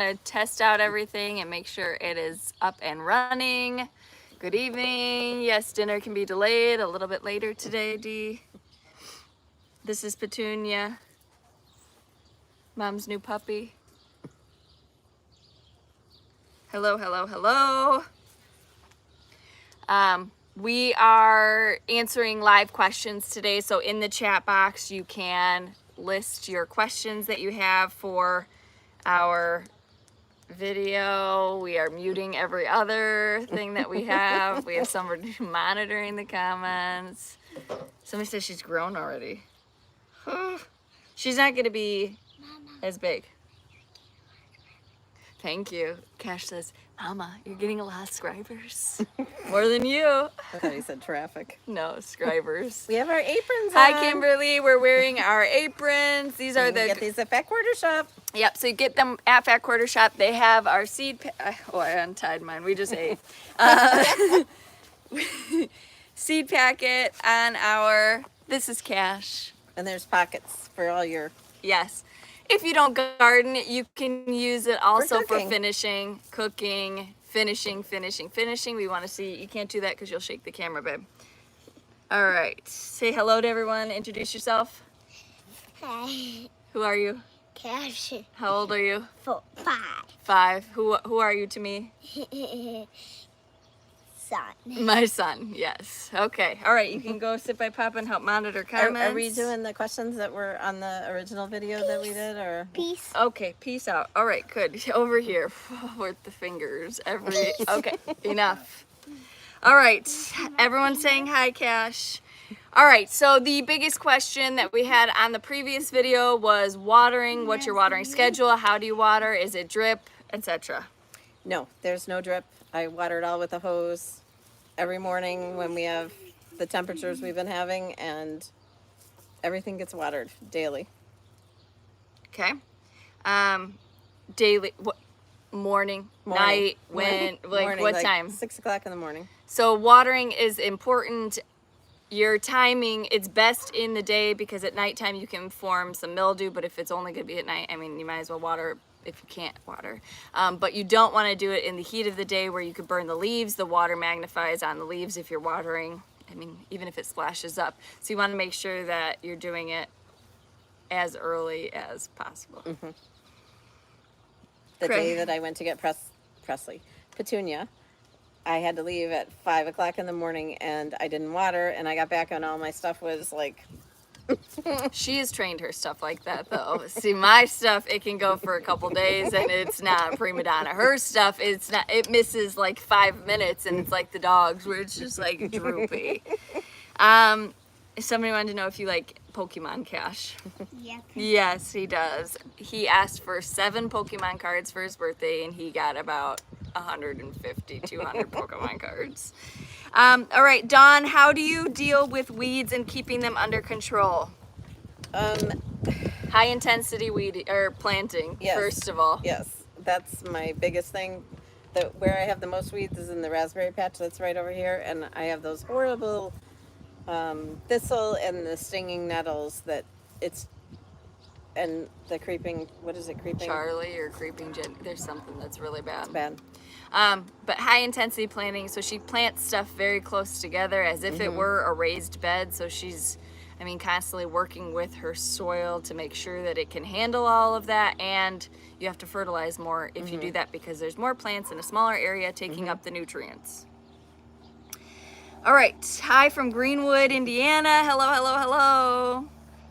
to test out everything and make sure it is up and running. Good evening. Yes, dinner can be delayed a little bit later today, Dee. This is Petunia, Mom's new puppy. Hello, hello, hello. We are answering live questions today, so in the chat box you can list your questions that you have for our video. We are muting every other thing that we have. We have somebody monitoring the comments. Somebody says she's grown already. She's not going to be as big. Thank you. Cash says, Mama, you're getting a lot of subscribers. More than you. I thought he said traffic. No, subscribers. We have our aprons Hi, on. Kimberly. We're wearing our aprons. These are You can get these at Fat Quarter Shop. Yep, so you get them at Fat Quarter Shop. They have our seed... oh, I untied mine. We just ate. Seed packet on our... This is Cash. And there's pockets for all your... Yes. If you don't garden, you can use it also for cooking. finishing, cooking, finishing. We want to see... You can't do that because you'll shake the camera, babe. All right. Say hello to everyone. Introduce yourself. Hi, Who are you? Cash. How old are you? 5. 5. Who are you to me? Son. My son, yes. Okay. All right, you can go sit by Papa and help monitor comments. Are we doing the questions that were on the original video that we did, or? Peace. Okay, peace out. All right, good. Over here with the fingers. Okay, enough. All right, everyone saying hi, Cash. All right, so the biggest question that we had on the previous video was watering. What's your watering schedule? How do you water? Is it drip, etc.? No, there's no drip. I water it all with a hose every morning when we have the temperatures we've been having, and everything gets watered daily. Okay. Daily, what, morning, night, when, Morning, what time? 6 o'clock in the morning. So watering is important. Your timing, it's best in the day because at nighttime you can form some mildew, but if it's only going to be at night, I mean, you might as well water if you can't water. But you don't want to do it in the heat of the day where you could burn the leaves. The water magnifies on the leaves if you're watering. I mean, even if it splashes up. So you want to make sure that you're doing it as early as possible. Mm-hmm. The day that I went to get Petunia, I had to leave at 5 o'clock in the morning, and I didn't water, and I got back and all my stuff was like... She has trained her stuff like that, though. See, my stuff, it can go for a couple days, and it's not prima donna. Her stuff, it's not. It misses like 5 minutes, and it's like the dogs, where it's just like droopy. Somebody wanted to know if you like Pokemon, Cash. Yep. Yes, he does. He asked for 7 Pokemon cards for his birthday, and he got about 150, 200 Pokemon cards. All right, Dawn, how do you deal with weeds and keeping them under control? High intensity weed or planting, Yes. first of all. Yes, that's my biggest thing. Where I have the most weeds is in the raspberry patch that's right over here, and I have those horrible thistle and the stinging nettles and the creeping, what is it, creeping? Charlie or creeping there's something that's really bad. It's bad. But high intensity planting, so she plants stuff very close together as if it were a raised bed. So she's, I mean, constantly working with her soil to make sure that it can handle all of that. And you have to fertilize more if you do that because there's more plants in a smaller area taking up the nutrients. All right, hi from Greenwood, Indiana. Hello, hello, hello.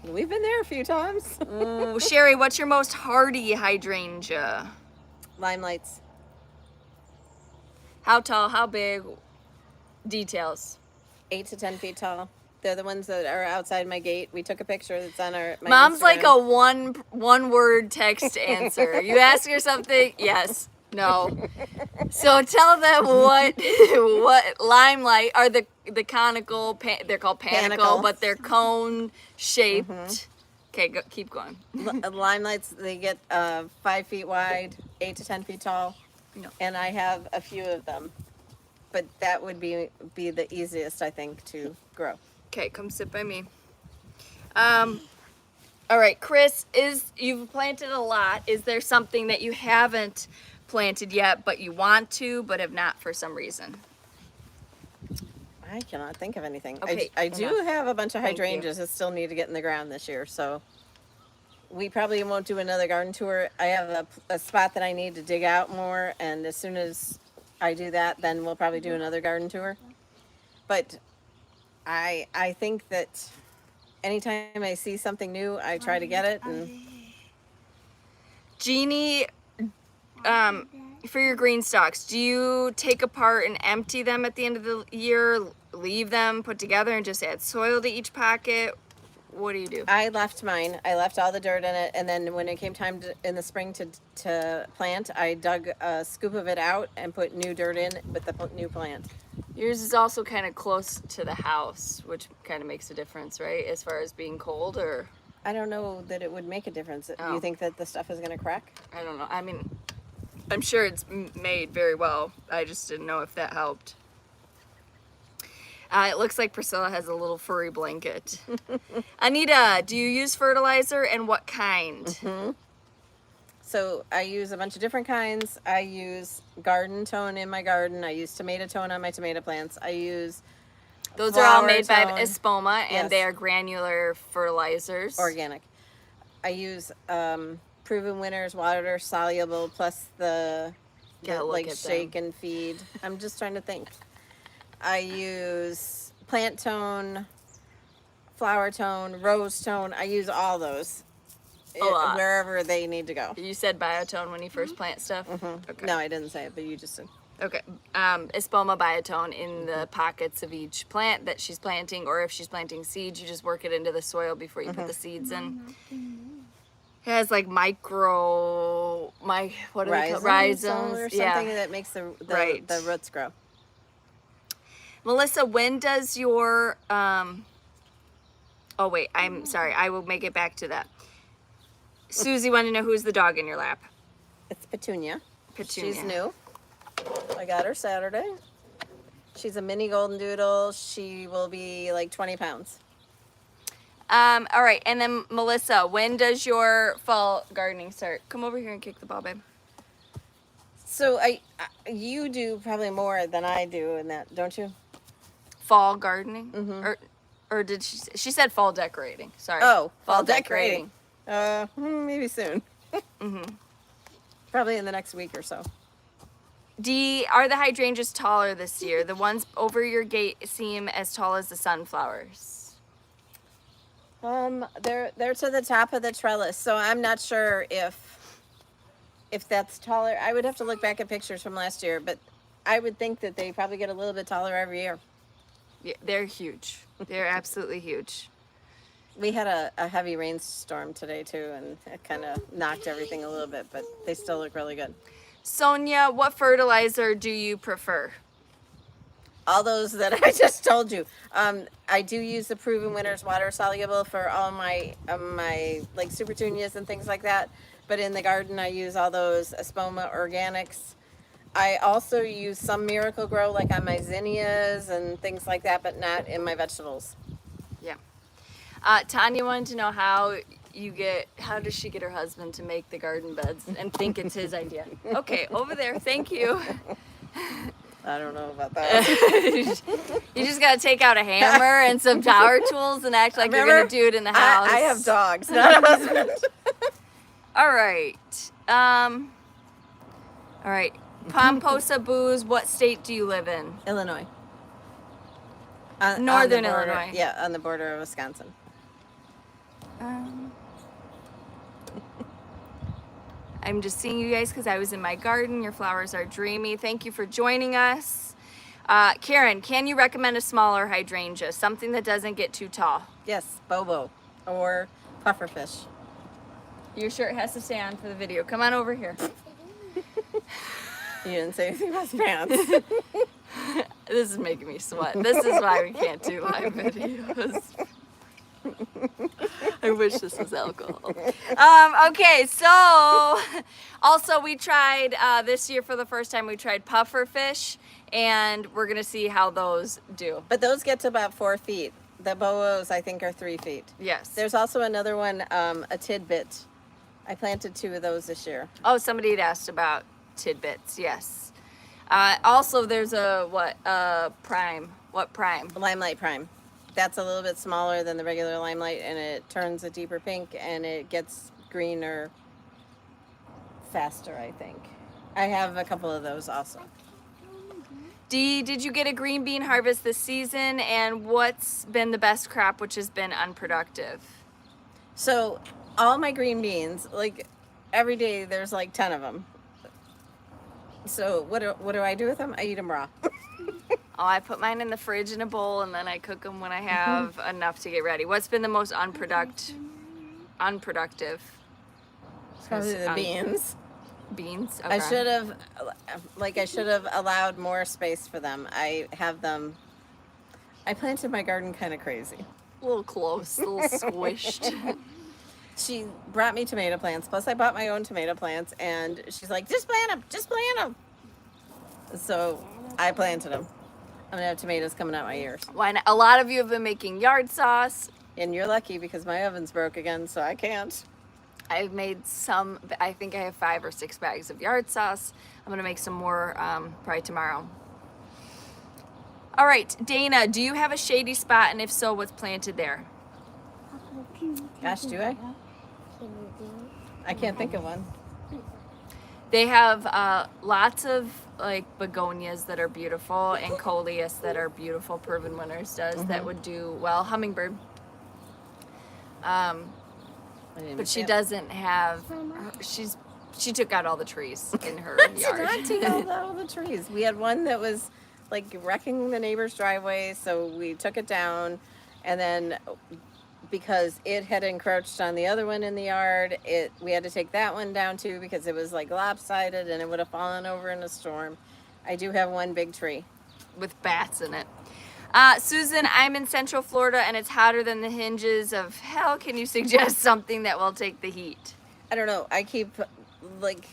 We've been there a few times. Ooh, Sherry, what's your most hardy hydrangea? Limelights. How tall, how big? Details. 8 to 10 feet tall. They're the ones that are outside my gate. We took a picture that's on my Mom's Instagram. like a one word text answer. You ask her something, yes, no. So tell them what limelight are the conical. They're called panicle, but they're cone shaped. Okay, keep going. Limelights. They get 5 feet wide, 8 to 10 feet tall, and I have a few of them. But that would be the easiest, I think, to grow. Okay, come sit by me. All right, Chris, you've planted a lot. Is there something that you haven't planted yet, but you want to, but have not for some reason? I cannot think of anything. Okay, I do enough. have a bunch of Thank you. hydrangeas that still need to get in the ground this year, so we probably won't do another garden tour. I have a spot that I need to dig out more, and as soon as I do that, then we'll probably do another garden tour. But I think that anytime I see something new, I try to get it. And Jeannie, for your green stalks, do you take apart and empty them at the end of the year, leave them put together and just add soil to each pocket? What do you do? I left mine. I left all the dirt in it, and then when it came time in the spring to plant, I dug a scoop of it out and put new dirt in with the new plant. Yours is also kind of close to the house, which kind of makes a difference, right? As far as being cold, or I don't know that it would make a difference. Oh. You think that the stuff is going to crack? I don't know. I mean, I'm sure it's made very well. I just didn't know if that helped. It looks like Priscilla has a little furry blanket. Anita, do you use fertilizer, and what kind? So I use a bunch of different kinds. I use garden tone in my garden. I use tomato tone on my tomato plants. I use Those are all flower made by tone. Espoma, and Yes. they are granular fertilizers. Organic. I use Proven Winners water soluble plus the Gotta look like at them. shake and feed. I'm just trying to think. I use plant tone, flower tone, rose tone. I use all those lot. wherever they need to go. You said biotone when you first plant stuff? Okay. No, I didn't say it, but you just did. Okay. Espoma biotone in the pockets of each plant that she's planting, or if she's planting seeds, you just work it into the soil before you put the seeds in. It has like what do we call rhizomes? or something Yeah. that makes the Right. the roots grow. Melissa, when does your oh wait, I'm sorry, I will make it back to that. Susie wanted to know who's the dog in your lap. It's Petunia. Petunia. She's new. I got her Saturday. She's a mini golden doodle. She will be like 20 pounds. All right, and then Melissa, when does your fall gardening start? Come over here and kick the ball, babe. So you do probably more than I do in that, don't you? Fall gardening, or did she said fall decorating? Sorry. Oh, fall decorating. Maybe soon. Probably in the next week or so. Are the hydrangeas taller this year? The ones over your gate seem as tall as the sunflowers. They're to the top of the trellis, so I'm not sure if that's taller. I would have to look back at pictures from last year, but I would think that they probably get a little bit taller every year. Yeah, they're huge. They're absolutely huge. We had a heavy rainstorm today too, and it kind of knocked everything a little bit, but they still look really good. Sonia, what fertilizer do you prefer? All those that I just told you. I do use the Proven Winners water soluble for all my like super petunias and things like that. But in the garden, I use all those Espoma organics. I also use some Miracle Grow, like on my zinnias and things like that, but not in my vegetables. Yeah. Tanya wanted to know how does she get her husband to make the garden beds and think it's his idea? Okay, over there. Thank you. I don't know about that. You just got to take out a hammer and some power tools and act like you're going to do it in the house. I have dogs, not a husband. All right. All right. Pomposa Booze, what state do you live in? Illinois. Northern on the border, Illinois. Yeah, on the border of Wisconsin. I'm just seeing you guys because I was in my garden. Your flowers are dreamy. Thank you for joining us. Karen, can you recommend a smaller hydrangea? Something that doesn't get too tall. Yes, Bobo or pufferfish. Your shirt has to stay on for the video. Come on over here. You didn't say anything about pants. This is making me sweat. This is why we can't do live videos. I wish this was alcohol. Okay, so also we tried this year for the first time. We tried puffer fish, and we're gonna see how those do. But those get to about 4 feet. The boas, I think, are 3 feet. Yes. There's also another one, a tidbit. I planted 2 of those this year. Oh, somebody had asked about tidbits. Yes. Also, there's a prime. What prime? Limelight Prime. That's a little bit smaller than the regular limelight, and it turns a deeper pink, and it gets greener faster, I think. I have a couple of those also. Dee, did you get a green bean harvest this season? And what's been the best crop, which has been unproductive? So all my green beans, like every day there's like 10 of them. So what do I do with them? I eat them raw. Oh, I put mine in the fridge in a bowl, and then I cook them when I have enough to get ready. What's been the most unproductive? Probably the beans. Beans. I Okay. should have allowed more space for them. I planted my garden kind of crazy. A little close, a little squished. She brought me tomato plants, plus I bought my own tomato plants, and she's like, just plant them. So I planted them. I'm gonna have tomatoes coming out my ears. Why not? A lot of you have been making yard sauce. And you're lucky because my oven's broke again, so I can't. I've made some, I think I have 5 or 6 bags of yard sauce. I'm gonna make some more probably tomorrow. All right, Dana, do you have a shady spot? And if so, what's planted there? Gosh, do I? I can't think of one. They have lots of like begonias that are beautiful and coleus that are beautiful. Proven Winners does that would do well. Hummingbird. I didn't But she even- doesn't have. She took out all the trees in her Did yard. not take out all the trees. We had one that was like wrecking the neighbor's driveway, so we took it down, and then because it had encroached on the other one in the yard, we had to take that one down too because it was like lopsided and it would have fallen over in a storm. I do have one big tree. With bats in it. Susan, I'm in Central Florida and it's hotter than the hinges of hell. Can you suggest something that will take the heat? I don't know. I keep like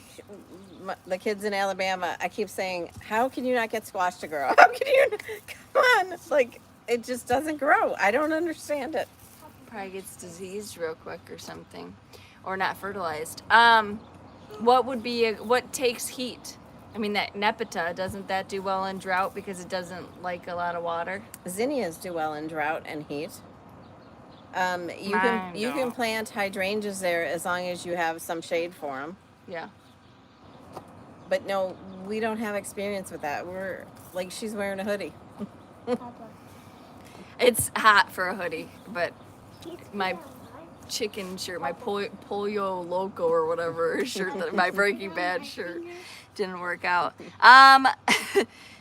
the kids in Alabama. I keep saying, "How can you not get squash to grow? How can you? Come on!" Like it just doesn't grow. I don't understand it. Probably gets diseased real quick or something, or not fertilized. What takes heat? I mean, that Nepeta, doesn't that do well in drought because it doesn't like a lot of water? Zinnias do well in drought and heat. You Mine can don't. plant hydrangeas there as long as you have some shade for them. Yeah. But no, we don't have experience with that. We're like she's wearing a hoodie. It's hot for a hoodie, but my chicken shirt, my Pollo Loco or whatever shirt, my Breaking Bad shirt, didn't work out.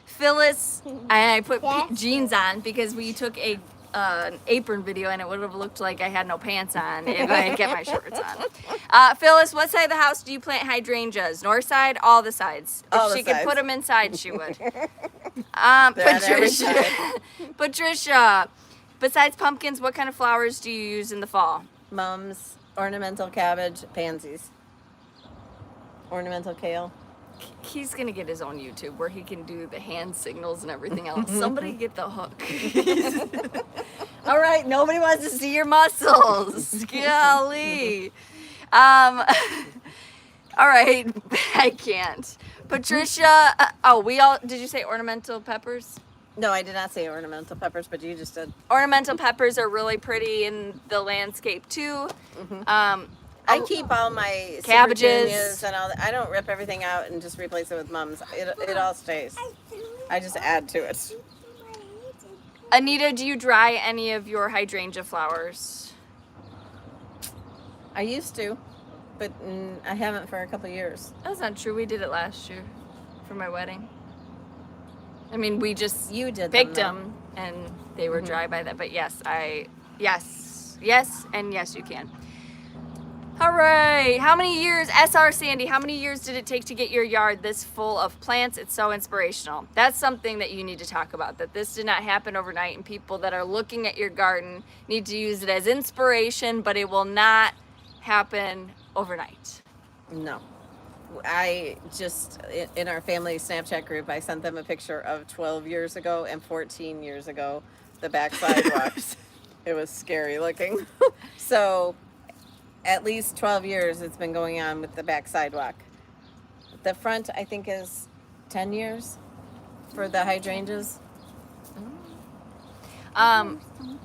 Phyllis, I put jeans on because we took an apron video and it would have looked like I had no pants on if I had kept my shorts on. Phyllis, what side of the house do you plant hydrangeas? North side, all the sides. All If the she could sides. put them inside, she would. every Patricia, besides pumpkins, what kind of flowers do you use in the fall? Mums, ornamental cabbage, pansies, ornamental kale. He's gonna get his own YouTube where he can do the hand signals and everything else. Somebody get the hook. All right, nobody wants to see your muscles. Golly. All right, I can't. Patricia, did you say ornamental peppers? No, I did not say ornamental peppers, but you just did. Ornamental peppers are really pretty in the landscape too. I keep all my super Cabbages. Zinnias and all that. I don't rip everything out and just replace it with mums. It all stays. I just add to it. Anita, do you dry any of your hydrangea flowers? I used to, but I haven't for a couple years. That's not true. We did it last year for my wedding. I mean, we just You did picked them, them and they were dry by that. But yes, and yes, you can. All right. How many years, SR Sandy, how many years did it take to get your yard this full of plants? It's so inspirational. That's something that you need to talk about, that this did not happen overnight, and people that are looking at your garden need to use it as inspiration, but it will not happen overnight. No. I just, in our family Snapchat group, I sent them a picture of 12 years ago and 14 years ago, the back sidewalks. It was scary looking. So at least 12 years it's been going on with the back sidewalk. The front, I think, is 10 years for the hydrangeas.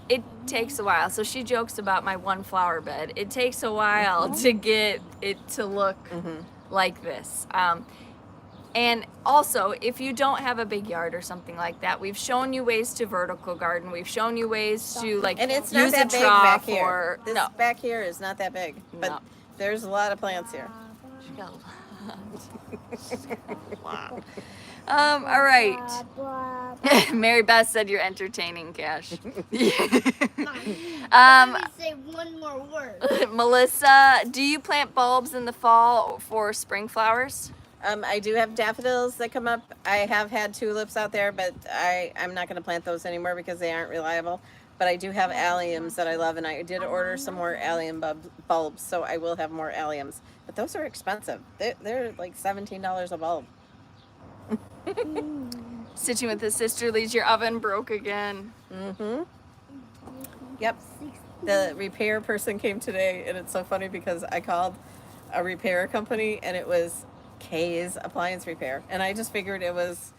It takes a while. So she jokes about my one flower bed. It takes a while to get it to look like this. And also, if you don't have a big yard or something like that, we've shown you ways to vertical garden. We've shown you ways to like And it's not use a that big trough back here. or This no. back here is not that big, but No. there's a lot of plants here. She got a lot. All right. Mary Beth said you're entertaining, Cash. Let me say one more word. Melissa, do you plant bulbs in the fall for spring flowers? I do have daffodils that come up. I have had tulips out there, but I'm not going to plant those anymore because they aren't reliable. But I do have alliums that I love, and I did order some more allium bulbs, so I will have more alliums. But those are expensive. They're like $17 a bulb. Stitching with the sisterlies, your oven broke again. Mm-hmm. Yep. The repair person came today, and it's so funny because I called a repair company, and it was Kay's Appliance Repair. And I just figured it was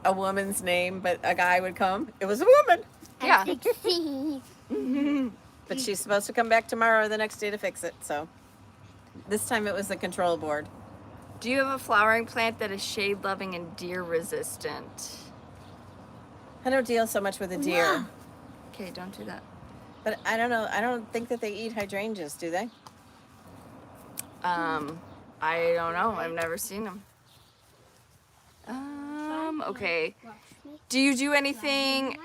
a woman's name, but a guy would come. It was a woman. Yeah. But she's supposed to come back tomorrow or the next day to fix it, so. This time it was the control board. Do you have a flowering plant that is shade loving and deer resistant? I don't deal so much with the deer. Okay, don't do that. But I don't know. I don't think that they eat hydrangeas, do they? I don't know. I've never seen them. Okay. Do you do anything?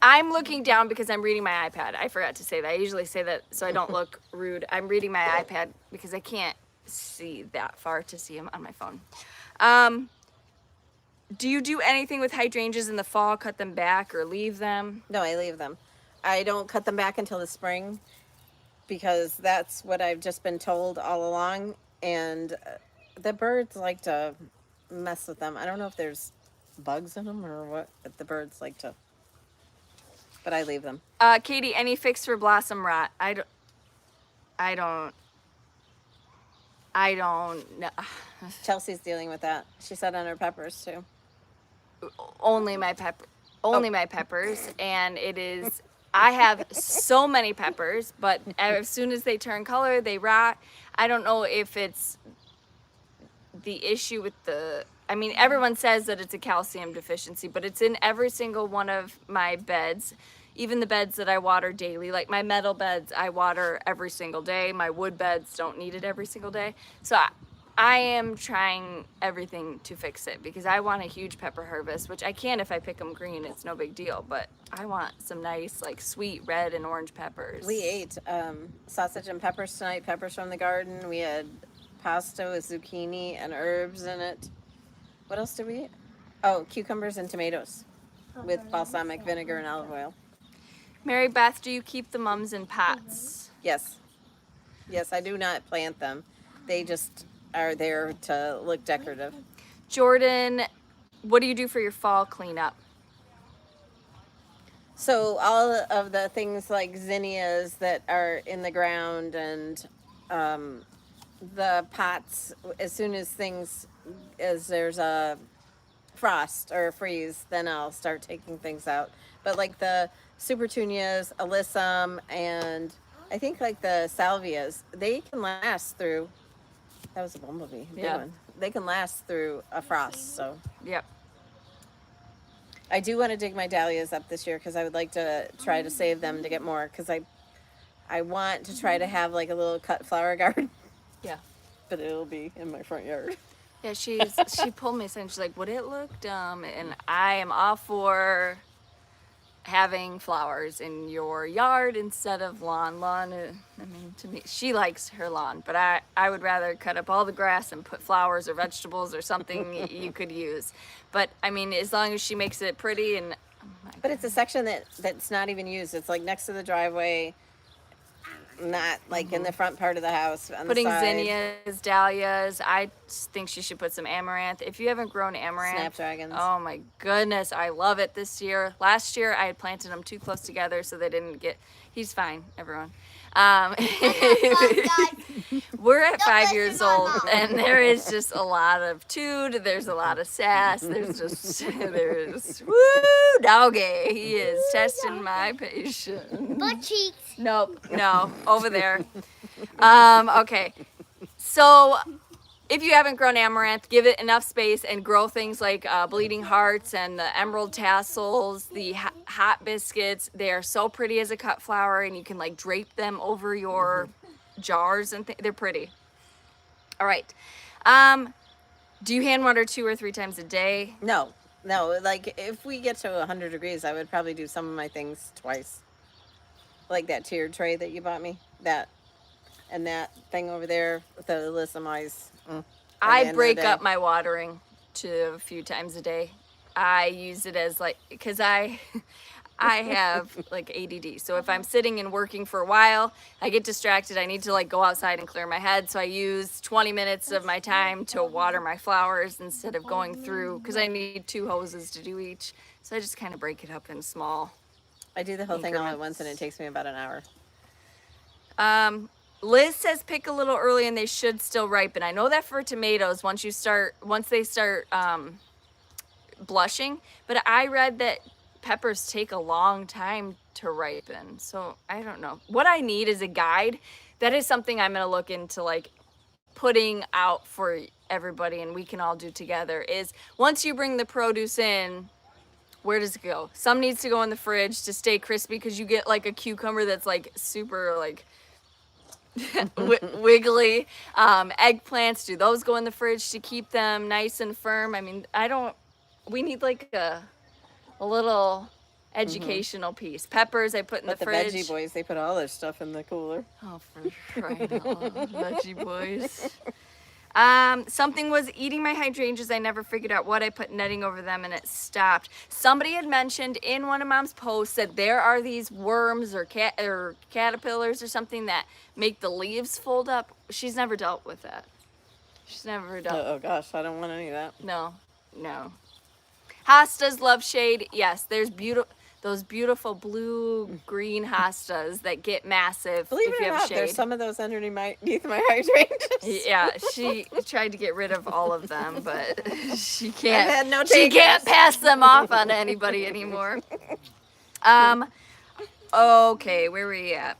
I'm looking down because I'm reading my iPad. I forgot to say that. I usually say that so I don't look rude. I'm reading my iPad because I can't see that far to see them on my phone. Do you do anything with hydrangeas in the fall? Cut them back or leave them? No, I leave them. I don't cut them back until the spring because that's what I've just been told all along. And the birds like to mess with them. I don't know if there's bugs in them or what, but the birds like to. But I leave them. Katie, any fix for blossom rot? I don't know. Chelsea's dealing with that. She said on her peppers too. Only my peppers, and it is. I have so many peppers, but as soon as they turn color, they rot. I don't know if it's the issue with the. I mean, everyone says that it's a calcium deficiency, but it's in every single one of my beds, even the beds that I water daily. Like my metal beds, I water every single day. My wood beds don't need it every single day. So I am trying everything to fix it because I want a huge pepper harvest, which I can if I pick them green. It's no big deal, but I want some nice, like, sweet red and orange peppers. We ate sausage and peppers tonight, peppers from the garden. We had pasta with zucchini and herbs in it. What else did we eat? Oh, cucumbers and tomatoes with balsamic vinegar and olive oil. Mary Beth, do you keep the mums in pots? Yes. Yes, I do not plant them. They just are there to look decorative. Jordan, what do you do for your fall cleanup? So all of the things like zinnias that are in the ground and the pots, as soon as there's a frost or a freeze, then I'll start taking things out. But like the supertunias, alyssum, and I think like the salvias, they can last through. That was a bumblebee. Big Yeah. one. They can last through a frost. So Yep. I do want to dig my dahlias up this year because I would like to try to save them to get more because I want to try to have like a little cut flower garden, Yeah. but it'll be in my front yard. Yeah, she pulled me aside and she's like, would it look dumb? And I am all for having flowers in your yard instead of lawn. I mean, to me, she likes her lawn, but I would rather cut up all the grass and put flowers or vegetables or something you could use. But I mean, as long as she makes it pretty and. Oh my But it's a section that's not even used. It's like next to the driveway. not like in the front part of the house. On Putting the side. zinnias, dahlias. I think she should put some amaranth. If you haven't grown amaranth, Snapdragons. oh my goodness, I love it this year. Last year I had planted them too close together so they didn't get. He's fine, everyone. We're at 5 years old, and there is just a lot of toot. There's a lot of sass. There's woo doggy. He is testing my patience. Butt cheeks. Nope, no, over there. Okay, so if you haven't grown amaranth, give it enough space and grow things like bleeding hearts and the emerald tassels, the hot biscuits. They are so pretty as a cut flower, and you can like drape them over your jars and they're pretty. All right. Do you hand water 2 or 3 times a day? No. Like if we get to 100 degrees, I would probably do some of my things twice. Like that tiered tray that you bought me. That and that thing over there with the Alyssamize. I break up my watering to a few times a day. I use it as like, because I have like ADD. So if I'm sitting and working for a while, I get distracted. I need to like go outside and clear my head. So I use 20 minutes of my time to water my flowers instead of going through, because I need 2 hoses to do each. So I just kind of break it up in small. I do the whole thing all at once, and it takes me about an hour. Liz says pick a little early and they should still ripen. I know that for tomatoes once they start blushing, but I read that peppers take a long time to ripen. So I don't know. What I need is a guide. That is something I'm going to look into, like putting out for everybody and we can all do together, is once you bring the produce in, where does it go? Some needs to go in the fridge to stay crispy, because you get like a cucumber that's like super like wiggly. Eggplants, do those go in the fridge to keep them nice and firm? I mean, we need like a little educational piece. Peppers I put in the fridge. The veggie boys, they put all their stuff in the cooler. Oh, for crying out loud. Veggie boys. Something was eating my hydrangeas. I never figured out what. I put netting over them and it stopped. Somebody had mentioned in one of Mom's posts that there are these worms or caterpillars or something that make the leaves fold up. She's never dealt with that. She's never dealt. Oh gosh, I don't want any of that. No. Hostas love shade. Yes, there's those beautiful blue-green hostas that get massive. Believe if it you or have not, shade. there's some of those underneath my hydrangeas. Yeah, she tried to get rid of all of them, but she can't. I've had no she takers. can't pass them off on anybody anymore. Okay, where were you at?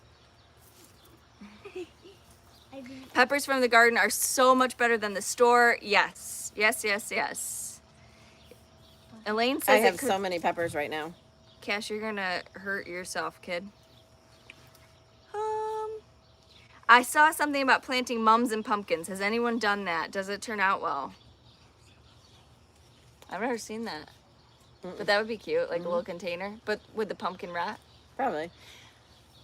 Peppers from the garden are so much better than the store. Yes. Elaine says I have so many peppers right now. Cash, you're gonna hurt yourself, kid. I saw something about planting mums and pumpkins. Has anyone done that? Does it turn out well? I've never seen that. But that would be cute, like a little container. But with the pumpkin rot? Probably.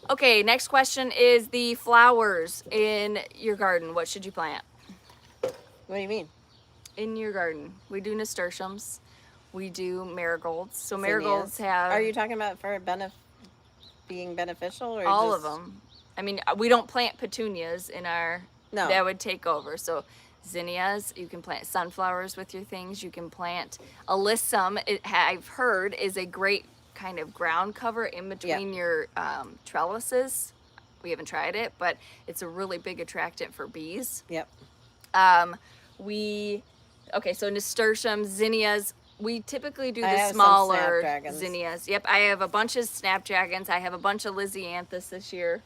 Okay, next question is the flowers in your garden. What should you plant? What do you mean? In your garden. We do nasturtiums. We do marigolds. So marigolds Zinnias. have... Are you talking about for being beneficial, or all just... of them? I mean, we don't plant petunias in our... No. That would take over. So zinnias, you can plant sunflowers with your things. You can plant alyssum. I've heard is a great kind of ground cover in between your trellises. We haven't tried it, but it's a really big attractant for bees. Yep. Okay, so nasturtiums, zinnias. We typically do I the have some smaller snapdragons. zinnias. Yep, I have a bunch of snapdragons. I have a bunch of Lysianthus this year.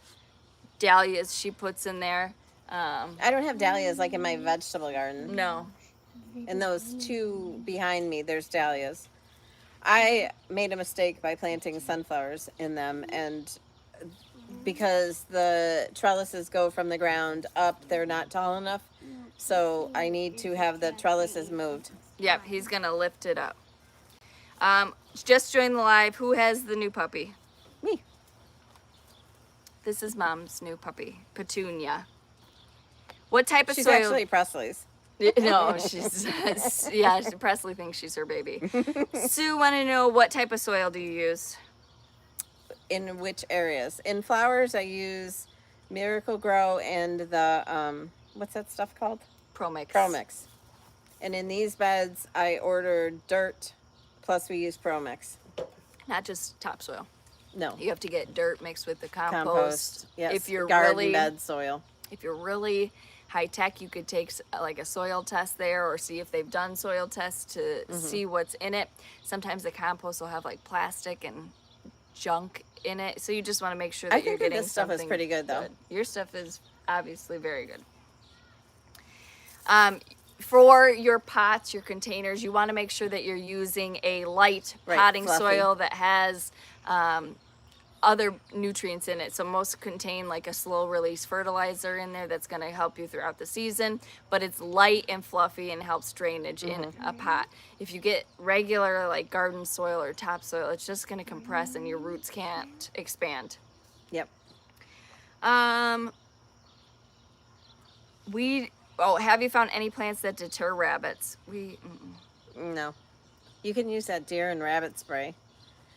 Dahlias she puts in there. I don't have dahlias like in my vegetable garden. No. And those 2 behind me, there's dahlias. I made a mistake by planting sunflowers in them, and because the trellises go from the ground up, they're not tall enough. So I need to have the trellises moved. Yep, he's gonna lift it up. Just joined the live. Who has the new puppy? Me. This is Mom's new puppy, Petunia. What type of She's soil? actually Presley's. No, she's Presley thinks she's her baby. Sue want to know, what type of soil do you use? In which areas? In flowers, I use Miracle Grow and the, what's that stuff called? Promix. Promix. And in these beds, I ordered dirt, plus we use Promix. Not just topsoil. No. You have to get dirt mixed with the compost. Yes. If you're garden really bed soil. If you're really high tech, you could take like a soil test there, or see if they've done soil tests to see what's in it. Sometimes the compost will have like plastic and junk in it, so you just want to make sure that you're getting this stuff is something pretty good, though. Your stuff is obviously very good. For your pots, your containers, you want to make sure that you're using a light potting fluffy soil that has other nutrients in it. So most contain like a slow release fertilizer in there that's going to help you throughout the season, but it's light and fluffy and helps drainage in a pot. If you get regular like garden soil or topsoil, it's just going to compress and your roots can't expand. Yep. Have you found any plants that deter rabbits? No. You can use that deer and rabbit spray.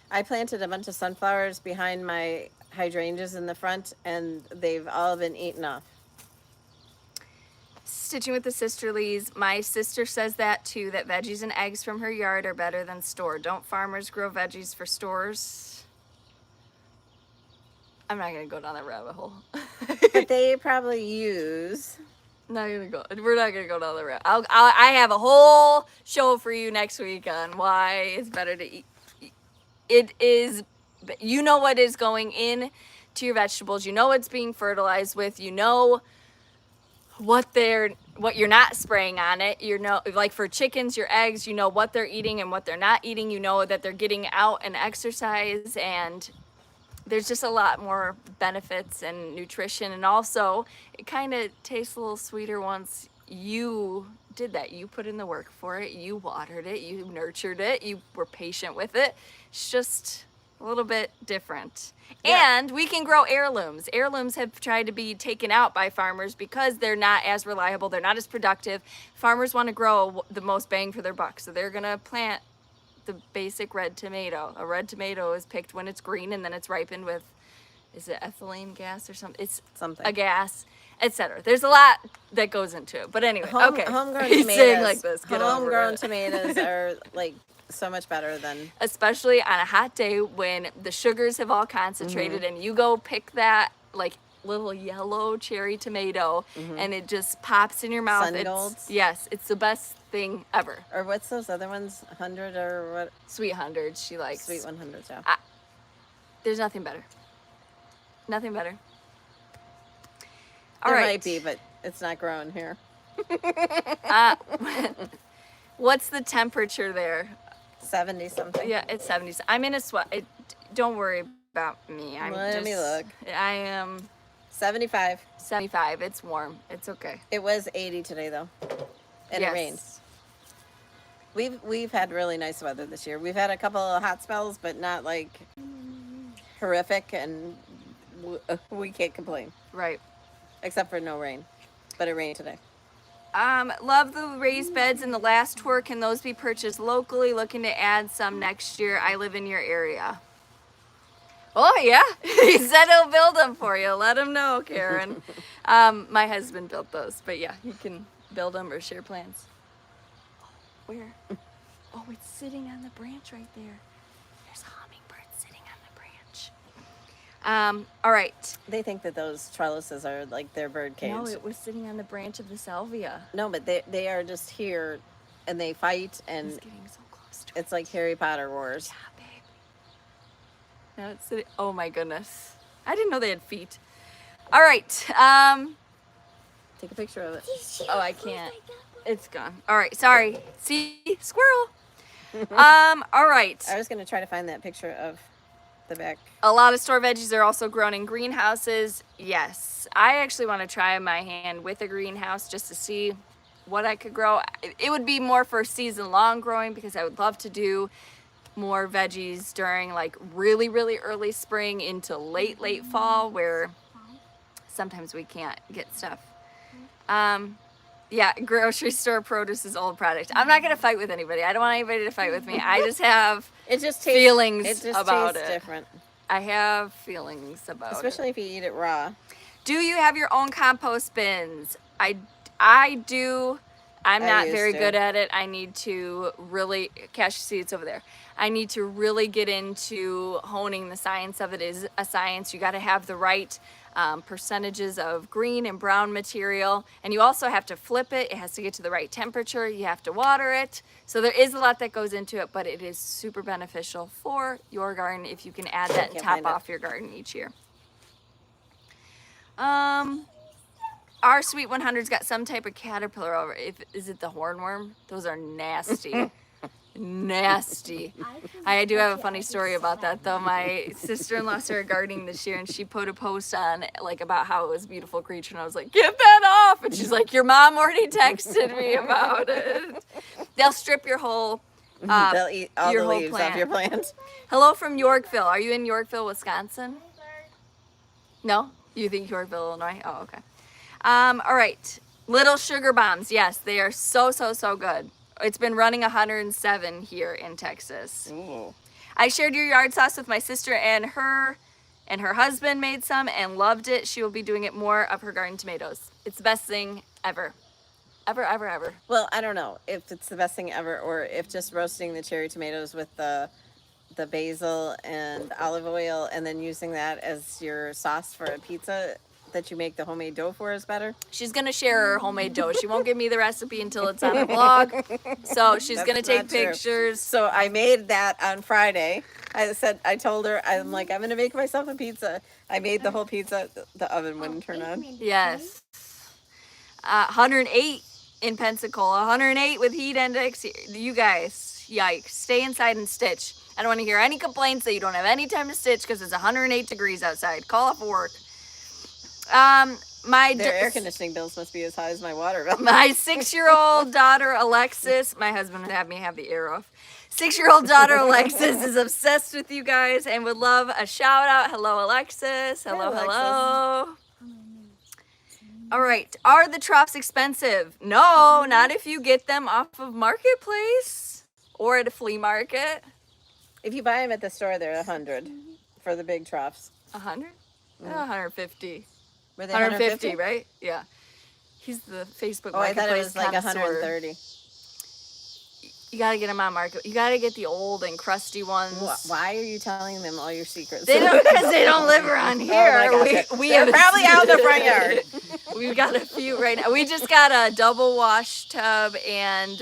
I planted a bunch of sunflowers behind my hydrangeas in the front, and they've all been eaten off. Stitching with the sisterlies. My sister says that too, that veggies and eggs from her yard are better than store. Don't farmers grow veggies for stores? I'm not going to go down that rabbit hole. But they probably use... We're not gonna go down the route. I have a whole show for you next week on why it's better to eat. It is, you know what is going in to your vegetables. You know what's being fertilized with. You know what you're not spraying on it. You know, like for chickens, your eggs. You know what they're eating and what they're not eating. You know that they're getting out and exercise, and there's just a lot more benefits and nutrition, and also it kind of tastes a little sweeter once you did that. You put in the work for it, you watered it, you nurtured it, you were patient with it. It's just a little bit different. Yeah. And we can grow heirlooms. Heirlooms have tried to be taken out by farmers because they're not as reliable, they're not as productive. Farmers want to grow the most bang for their buck, so they're gonna plant the basic red tomato. A red tomato is picked when it's green, and then it's ripened with, is it ethylene gas or something? It's something. A gas, etc. There's a lot that goes into it. But anyway, okay. Homegrown He's tomatoes. saying like this. Homegrown tomatoes are like so much better than... Especially on a hot day when the sugars have all concentrated and you go pick that like little yellow cherry tomato and it just pops in your mouth. Sun-Golds? Yes, it's the best thing ever. Or what's those other ones? 100 or what? Sweet 100s, she likes. Sweet 100s, yeah. There's nothing better. Nothing better. There might be, but it's not growing here. What's the temperature there? 70 something. Yeah, it's 70s. I'm in a sweat. Don't worry about me. Let me look. I am 75. 75. It's warm. It's okay. It was 80 today though, and it rained. We've had really nice weather this year. We've had a couple of hot spells, but not like horrific, and we can't complain. Right. Except for no rain, but it rained today. Love the raised beds in the last tour. Can those be purchased locally? Looking to add some next year. I live in your area. Oh yeah, he said he'll build them for you. Let him know, Karen. My husband built those, but yeah, you can build them or share plans. Where? Oh, it's sitting on the branch right there. There's a hummingbird sitting on the branch. All right. They think that those trellises are like their bird cage. No, it was sitting on the branch of the salvia. No, but they are just here, and they fight, and It's getting so close to it's like Harry Potter wars. Yeah, babe. Now it's sitting. Oh my goodness. I didn't know they had feet. All right. Take a picture of it. Oh, I can't. It's gone. All right. Sorry. See? Squirrel. All right. I was going to try to find that picture of the back. A lot of store veggies are also grown in greenhouses. Yes. I actually want to try my hand with a greenhouse just to see what I could grow. It would be more for season long growing, because I would love to do more veggies during like really, really early spring into late fall, where sometimes we can't get stuff. Yeah, grocery store produce is old product. I'm not gonna fight with anybody. I don't want anybody to fight with me. I just have feelings about it. Different. I have feelings about Especially if you eat it raw. Do you have your own compost bins? I do. I'm I not used very to. good at it. I need to really, Cash, see it's over there. I need to really get into honing the science of it. Is a science. You got to have the right percentages of green and brown material, and you also have to flip it. It has to get to the right temperature. You have to water it. So there is a lot that goes into it, but it is super beneficial for your garden if you can add that and Can't top find it. off your garden each year. Our Sweet 100's got some type of caterpillar over it. Is it the hornworm? Those are nasty. Nasty. I do have a funny story about that though. My sister-in-law started gardening this year and she put a post on like about how it was a beautiful creature and I was like, get that off! And she's like, your mom already texted me about it. They'll strip your whole They'll eat all your the whole leaves plant. off your plant. Hello from Yorkville. Are you in Yorkville, Wisconsin? No? You think Yorkville, Illinois? Oh, okay. All right. Little sugar bombs. Yes, they are so good. It's been running 107 here in Texas. Ooh. I shared your yard sauce with my sister and her husband made some and loved it. She will be doing it more of her garden tomatoes. It's the best thing ever. Ever. Well, I don't know if it's the best thing ever or if just roasting the cherry tomatoes with the basil and olive oil and then using that as your sauce for a pizza that you make the homemade dough for is better. She's going to share her homemade dough. She won't give me the recipe until it's on her blog. So she's going to That's take not true. pictures. So I made that on Friday. I told her, I'm like, I'm going to make myself a pizza. I made the whole pizza. The oven wouldn't turn on. Yes. 108 in Pensacola, 108 with heat index. You guys, yikes. Stay inside and stitch. I don't want to hear any complaints that you don't have any time to stitch because it's 108 degrees outside. Call off work. Their air conditioning bills must be as high as my water bill. My 6-year-old daughter, Alexis, my husband would have me have the air off. 6-year-old daughter, Alexis, is obsessed with you guys and would love a shout out. Hello, Alexis. Hello, Hi, Alexis. hello. All right. Are the troughs expensive? No, not if you get them off of Marketplace or at a flea market. If you buy them at the store, they're 100 for the big troughs. 100? 150. Were they 150, right? Yeah. He's the Facebook Oh, I thought it Marketplace was like connoisseur. 130. You gotta get them on Market. You gotta get the old and crusty ones. Why are you telling them all your secrets? They don't, because they don't live around here. Oh my gosh. we They're have probably out in the front yard. We've got a few right now. We just got a double wash tub and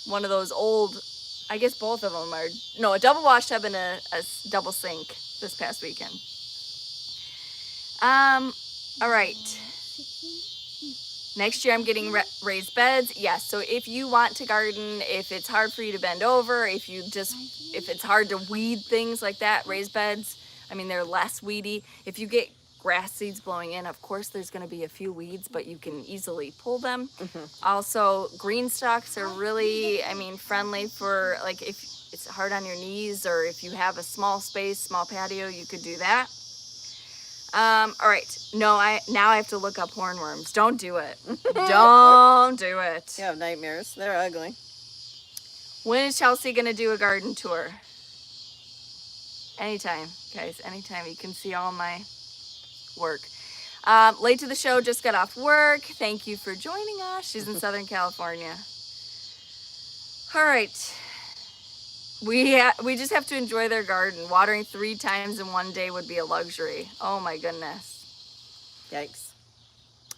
one of those old, I guess both of them are, no, a double wash tub and a double sink this past weekend. All right. Next year I'm getting raised beds. Yes, so if you want to garden, if it's hard for you to bend over, if it's hard to weed things like that, raised beds, I mean, they're less weedy. If you get grass seeds blowing in, of course there's going to be a few weeds, but you can easily pull them. Also, green stalks are really, friendly for, like, if it's hard on your knees or if you have a small space, small patio, you could do that. All right. No, now I have to look up hornworms. Don't do it. Don't do it. You have nightmares. They're ugly. When is Chelsea going to do a garden tour? Anytime, guys. Anytime. You can see all my work. Late to the show, just got off work. Thank you for joining us. She's in Southern California. All right. We just have to enjoy their garden. Watering 3 times in one day would be a luxury. Oh my goodness. Yikes.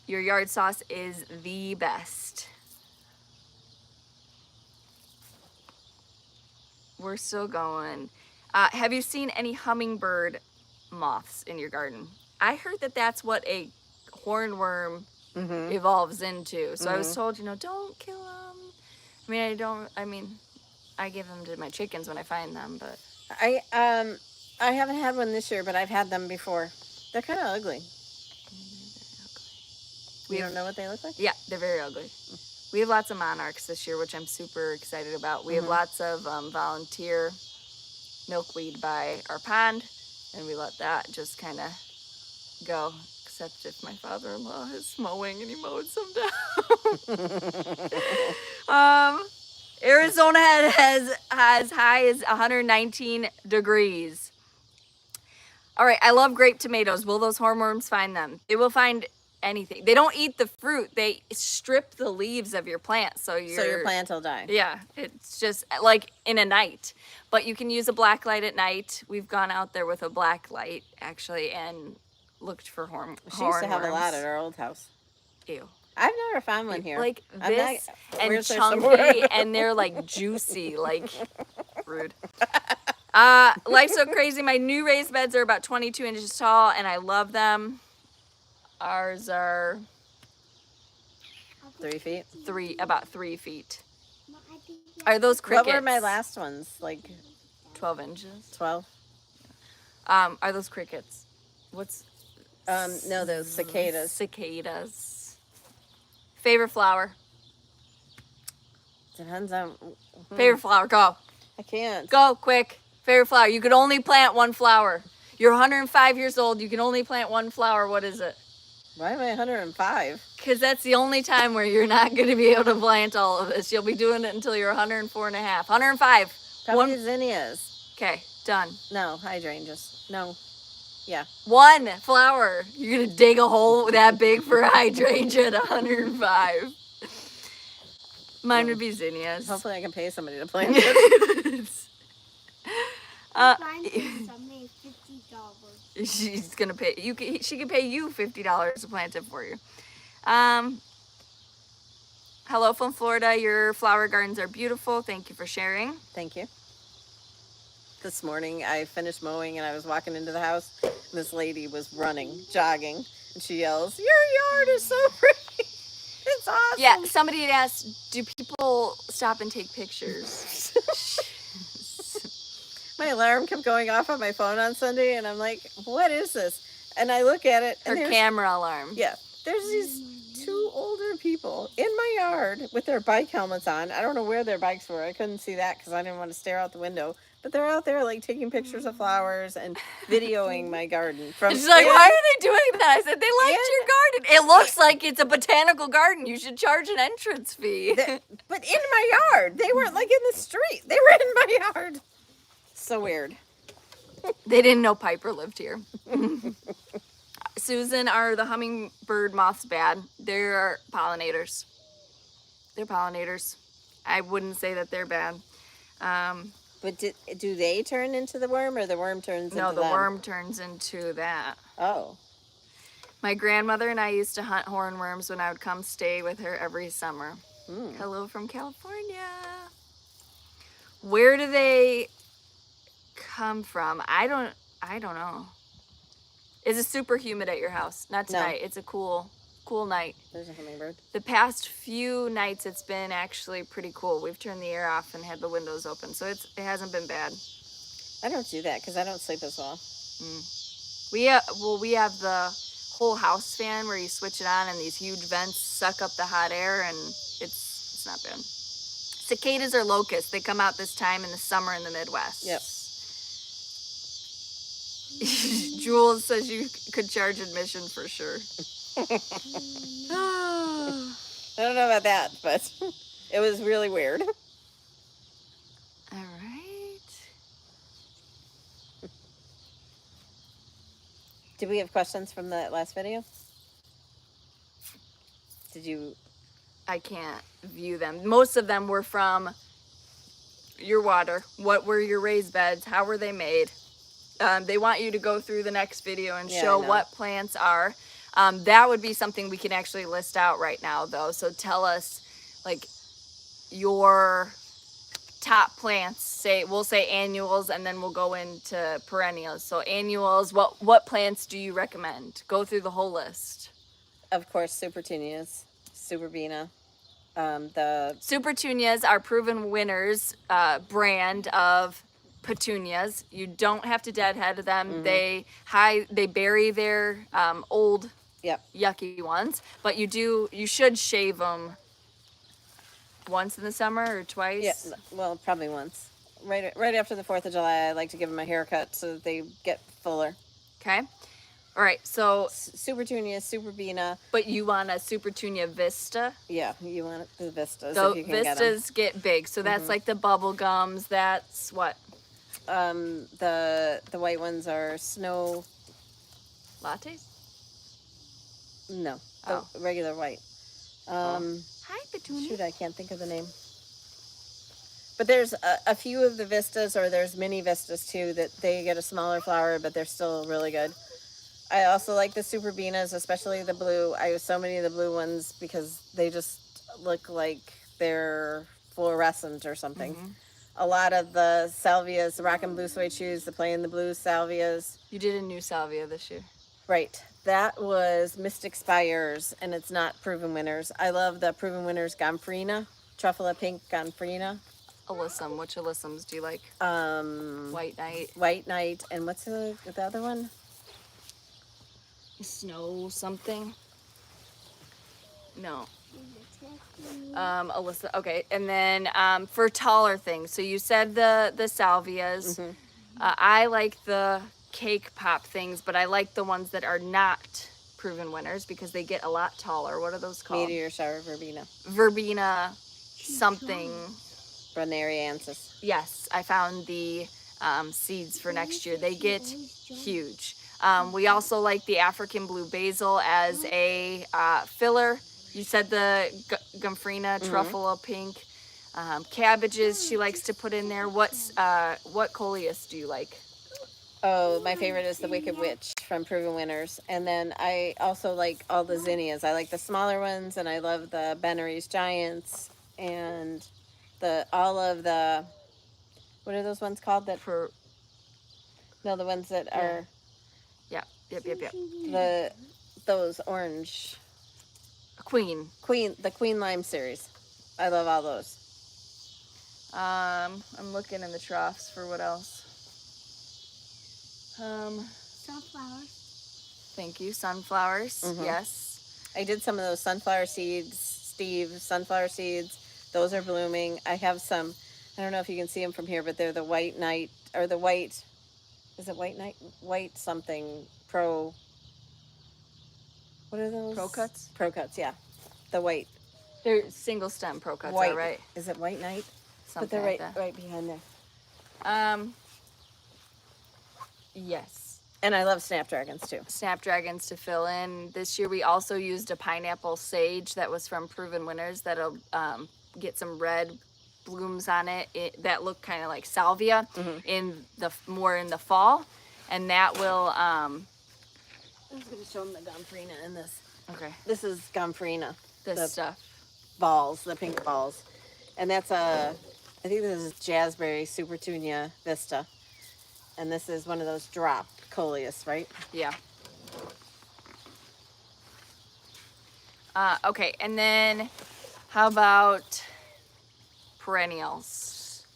Your yard sauce is the best. We're still going. Have you seen any hummingbird moths in your garden? I heard that that's what a hornworm evolves into. So I was told, don't kill them. I give them to my chickens when I find them, but I haven't had one this year, but I've had them before. They're kind of ugly. You don't know what they look like? Yeah, they're very ugly. We have lots of monarchs this year, which I'm super excited about. We have lots of volunteer milkweed by our pond, and we let that just kind of go, except if my father-in-law is mowing and he mowed some down. Arizona has as high as 119 degrees. All right, I love grape tomatoes. Will those hornworms find them? They will find anything. They don't eat the fruit. They strip the leaves of your plant. So your plant will die. Yeah, it's just like in a night. But you can use a black light at night. We've gone out there with a black light, actually, and looked for She used to have a lot at our old house. Ew. I've never found one here. Like I'm this not- and where's there chunky somewhere? and they're like juicy, like rude. Life's so crazy. My new raised beds are about 22 inches tall and I love them. Ours are 3 feet. about 3 feet. Are those crickets? What were my last ones? Like 12 inches. 12? Are those crickets? What's No, those cicadas. cicadas? Favorite flower? Depends on. Favorite flower, go. I can't. Go, quick. Favorite flower. You could only plant one flower. You're 105 years old. You can only plant one flower. What is it? Why am I 105? Because that's the only time where you're not going to be able to plant all of this. You'll be doing it until you're 104 and a half. 105. Probably zinnias. Okay, done. No, hydrangeas. No. Yeah. One flower. You're going to dig a hole that big for a hydrangea at 105. Mine would be zinnias. Hopefully I can pay somebody to plant it. Find something $50. She's gonna pay you. She can pay you $50 to plant it for you. Hello from Florida. Your flower gardens are beautiful. Thank you for sharing. Thank you. This morning I finished mowing and I was walking into the house and this lady was running, jogging, and she yells, "Your yard is so pretty. It's awesome." Yeah, somebody had asked, do people stop and take pictures? My alarm kept going off on my phone on Sunday and I'm like, what is this? And I look at it and Her camera alarm. Yeah, there's these two older people in my yard with their bike helmets on. I don't know where their bikes were. I couldn't see that because I didn't want to stare out the window. But they're out there like taking pictures of flowers and videoing my garden. From She's like, why are they doing that? I said, they liked your garden. It looks like it's a botanical garden. You should charge an entrance fee. But in my yard. They weren't like in the street. They were in my yard. So weird. They didn't know Piper lived here. Susan, are the hummingbird moths bad? They're pollinators. They're pollinators. I wouldn't say that they're bad. But do they turn into the worm or the worm turns into them? No, the worm turns into that. Oh. My grandmother and I used to hunt hornworms when I would come stay with her every summer. Hello from California. Where do they come from? I don't know. Is it super humid at your house? Not tonight. No. It's a cool night. There's a hummingbird. The past few nights it's been actually pretty cool. We've turned the air off and had the windows open, so it hasn't been bad. I don't do that because I don't sleep as well. We have the whole house fan where you switch it on and these huge vents suck up the hot air and it's not bad. Cicadas are locusts. They come out this time in the summer in the Midwest. Yep. Jules says you could charge admission for sure. I don't know about that, but it was really weird. All right. Did we have questions from the last video? Did you? I can't view them. Most of them were from your water. What were your raised beds? How were they made? They want you to go through the next video and show what plants are. That would be something we can actually list out right now, though. So tell us, like, your top plants. We'll say annuals, and then we'll go into perennials. So annuals, what plants do you recommend? Go through the whole list. Of course, Supertunias, Superbina. The Supertunias are proven winners brand of petunias. You don't have to deadhead them. They bury their old yucky ones, but you should shave them once in the summer or twice. Yeah, well, probably once. Right after the 4th of July, I like to give them a haircut so that they get fuller. Okay. All right. So Supertunia, Superbina. But you want a Supertunia Vista? Yeah, you want the Vistas. So if you can Vistas get big. So that's like the bubble gums. That's what? The white ones are snow. Lattes? No, the Oh. regular white. Hi, Petunia. Shoot, I can't think of the name. But there's a few of the vistas, or there's mini vistas too, that they get a smaller flower, but they're still really good. I also like the superbenas, especially the blue. I have so many of the blue ones because they just look like they're fluorescent or something. A lot of the salvias, the rock and blue suede shoes, the plain the blue salvias. You did a new salvia this year. Right. That was Mystic Spires, and it's not Proven Winners. I love the Proven Winners Gomphrena, Truffula Pink Gomphrena. Alyssum. Which alyssums do you like? White Knight. White Knight, and what's the other one? Snow something. No. Alyssa. Okay, and then for taller things. So you said the salvias. I like the cake pop things, but I like the ones that are not proven winners because they get a lot taller. What are those called? Meteor Shower Verbena. Verbena something. Brenneriensis. Yes, I found the seeds for next year. They get huge. We also like the African blue basil as a filler. You said the Gomphrena, Truffula Pink. Cabbages she likes to put in there. What coleus do you like? Oh, my favorite is the Wicked Witch from Proven Winners. And then I also like all the zinnias. I like the smaller ones, and I love the Bennery's Giants, and all of the, what are those ones called that For no, the ones that are yep. those orange Queen. the Queen Lime series. I love all those. I'm looking in the troughs for what else. Sunflowers. Thank you. Sunflowers. Yes. I did some of those sunflower seeds, sunflower seeds. Those are blooming. I have some, I don't know if you can see them from here, but they're the White Knight, or the white, is it White Knight? White something, what are those? Pro cuts? Pro cuts, yeah. The white. They're single stem pro cuts, White. right? Is it White Knight? Something But they're like right, that. right behind there. Yes. And I love snapdragons too. Snapdragons to fill in. This year we also used a pineapple sage that was from Proven Winners that'll get some red blooms on it, that look kind of like salvia in the fall, and that will I was going to show them the Gomphrena in this. okay, This is Gomphrena. this the stuff. Balls, the pink balls. And that's I think this is Jazzberry Supertunia Vista. And this is one of those drop coleus, right? Yeah. Okay, and then how about perennials?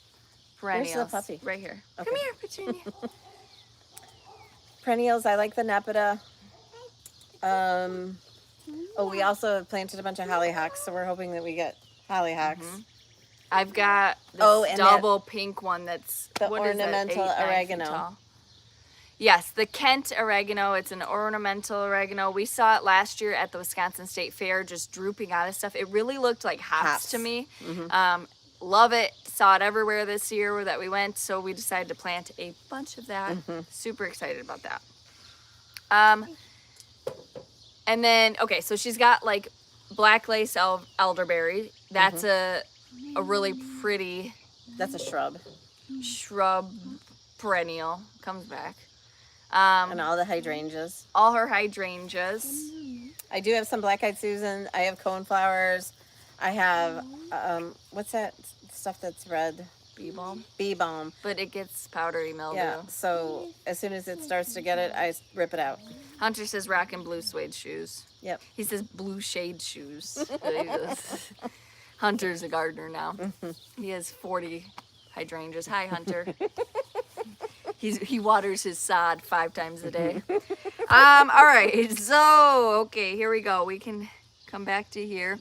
Where's the puppy? Right here. Okay. Come here, Petunia. Perennials, I like the Nepeta. We also have planted a bunch of hollyhocks, so we're hoping that we get hollyhocks. I've got this and double pink one that's the what is that, ornamental 8, 9 feet oregano. tall? Yes, the Kent oregano. It's an ornamental oregano. We saw it last year at the Wisconsin State Fair, just drooping out of stuff. It really looked like hops to me. Love it. Saw it everywhere this year that we went, so we decided to plant a bunch of that. Super excited about that. And then, okay, so she's got like black lace elderberry. That's a really pretty That's a shrub. shrub perennial. Comes back. And all the hydrangeas. All her hydrangeas. I do have some black-eyed Susan. I have coneflowers. I have, what's that stuff that's red? Bee balm. Bee balm. But it gets powdery mildew. Yeah, so as soon as it starts to get it, I rip it out. Hunter says rock and blue suede shoes. Yep. He says blue shade shoes. Hunter's a gardener now. He has 40 hydrangeas. Hi, Hunter. He waters his sod 5 times a day. All right. So, okay, here we go. We can come back to here.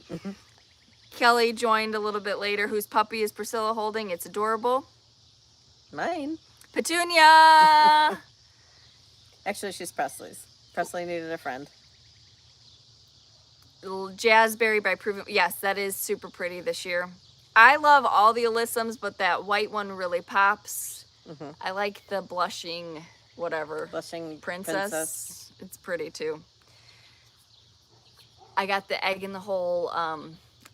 Kelly joined a little bit later. Whose puppy is Priscilla holding? It's adorable. Mine. Petunia! Actually, she's Presley's. Presley needed a friend. Jazzberry by Proven. Yes, that is super pretty this year. I love all the alyssums, but that white one really pops. I like the blushing whatever. Blushing Princess. It's pretty too. I got the egg in the hole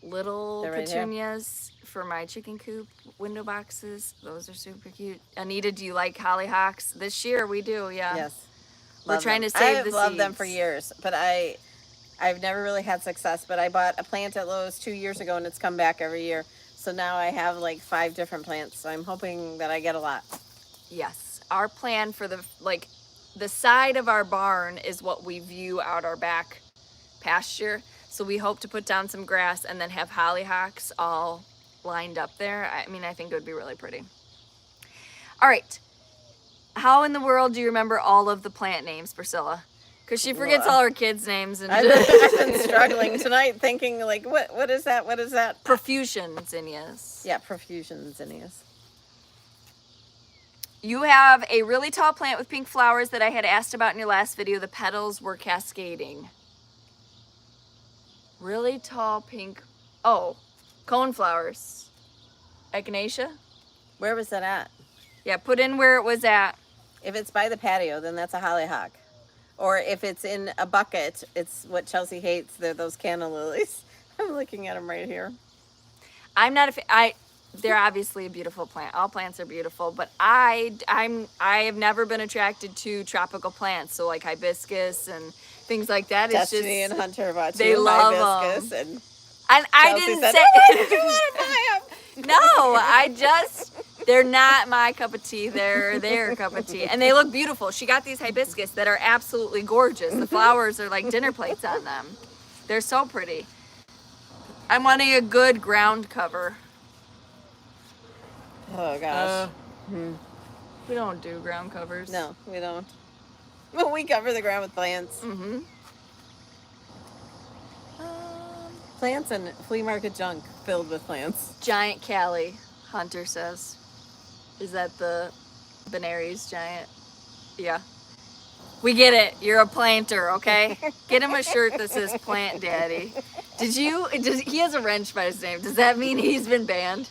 little They're right here. petunias for my chicken coop window boxes. Those are super cute. Anita, do you like hollyhocks? This year we do, yeah. Yes. We're Love trying them. to save I've the loved them seeds. for years, but I've never really had success. But I bought a plant at Lowe's 2 years ago, and it's come back every year. So now I have like 5 different plants. So I'm hoping that I get a lot. Yes. Our plan for the side of our barn is what we view out our back pasture. So we hope to put down some grass and then have hollyhocks all lined up there. I mean, I think it would be really pretty. All right. How in the world do you remember all of the plant names, Priscilla? Because she forgets all her kids' names. And I've been struggling tonight thinking like, what is that? What is that? Profusion zinnias. Yeah, profusion zinnias. You have a really tall plant with pink flowers that I had asked about in your last video. The petals were cascading. Really tall pink. Oh, cone flowers. Echinacea? Where was that at? Yeah, put in where it was at. If it's by the patio, then that's a hollyhock. Or if it's in a bucket, it's what Chelsea hates. They're those canna lilies. I'm looking at them right here. I'm not they're obviously a beautiful plant. All plants are beautiful, but I have never been attracted to tropical plants. So like hibiscus and things like that. It's Destiny just and Hunter bought they you love hibiscus, them. and I Chelsea didn't said, say. "Oh, why did you want to buy them?" No, they're not my cup of tea. They're their cup of tea. And they look beautiful. She got these hibiscus that are absolutely gorgeous. The flowers are like dinner plates on them. They're so pretty. I'm wanting a good ground cover. Oh gosh. We don't do ground covers. No, we don't. Well, we cover the ground with plants. Mm-hmm. Plants and flea market junk filled with plants. Giant Callie, Hunter says. Is that the Benaries giant? Yeah. We get it. You're a planter, okay? Get him a shirt that says Plant Daddy. He has a wrench by his name. Does that mean he's been banned?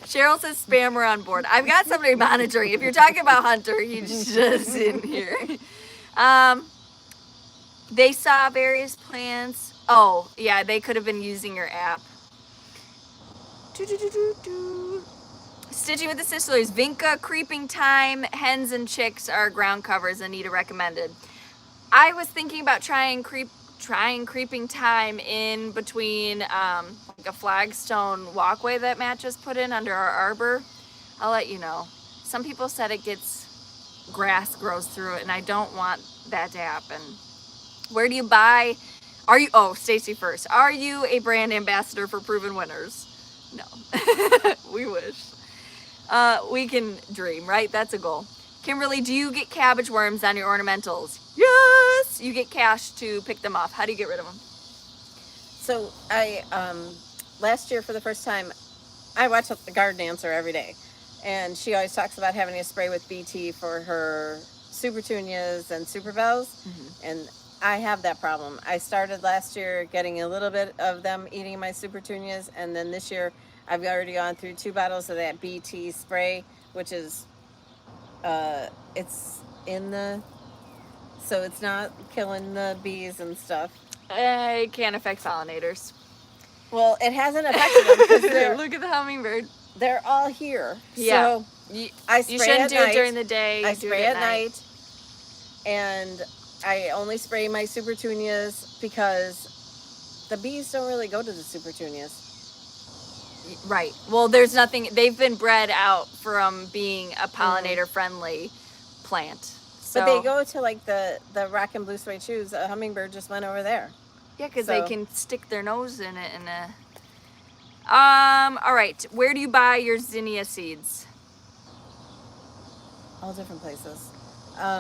Cheryl says spammer on board. I've got somebody monitoring. If you're talking about Hunter, he's just in here. They saw various plants. Oh, yeah, they could have been using your app. Stitching with the Sicilies. Vinca, Creeping Time, Hens and Chicks are ground covers Anita recommended. I was thinking about trying Creeping Time in between like a flagstone walkway that Matt just put in under our arbor. I'll let you know. Some people said grass grows through it, and I don't want that to happen. Where do you buy? Stacy first. Are you a brand ambassador for Proven Winners? No. We wish. We can dream, right? That's a goal. Kimberly, do you get cabbage worms on your ornamentals? Yes! You get cash to pick them off. How do you get rid of them? So I, last year for the first time, I watch the Garden Answer every day. And she always talks about having a spray with BT for her supertunias and superbells. Mm-hmm. And I have that problem. I started last year getting a little bit of them eating my supertunias. And then this year, I've already gone through 2 bottles of that BT spray, which is, it's so it's not killing the bees and stuff. It can't affect pollinators. Well, it hasn't affected them because look at the hummingbird. They're all here. Yeah. So I spray you shouldn't at do night. it during the day. I do spray it at night. And I only spray my supertunias because the bees don't really go to the supertunias. Right. Well, there's nothing. They've been bred out from being a pollinator-friendly plant. So, but they go to like the rock and blue suede shoes. A hummingbird just went over there. Yeah, because they can stick their nose in it. All right. Where do you buy your zinnia seeds? All different places.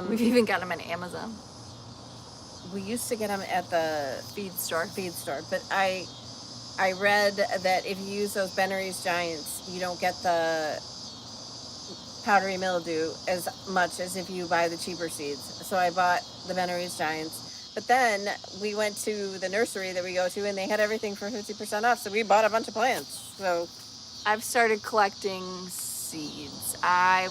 We've even got them on Amazon. We used to get them at the feed store. But I read that if you use those Benaries Giants, you don't get the powdery mildew as much as if you buy the cheaper seeds. So I bought the Benaries Giants. But then we went to the nursery that we go to, and they had everything for 50% off. So we bought a bunch of plants. So I've started collecting seeds. I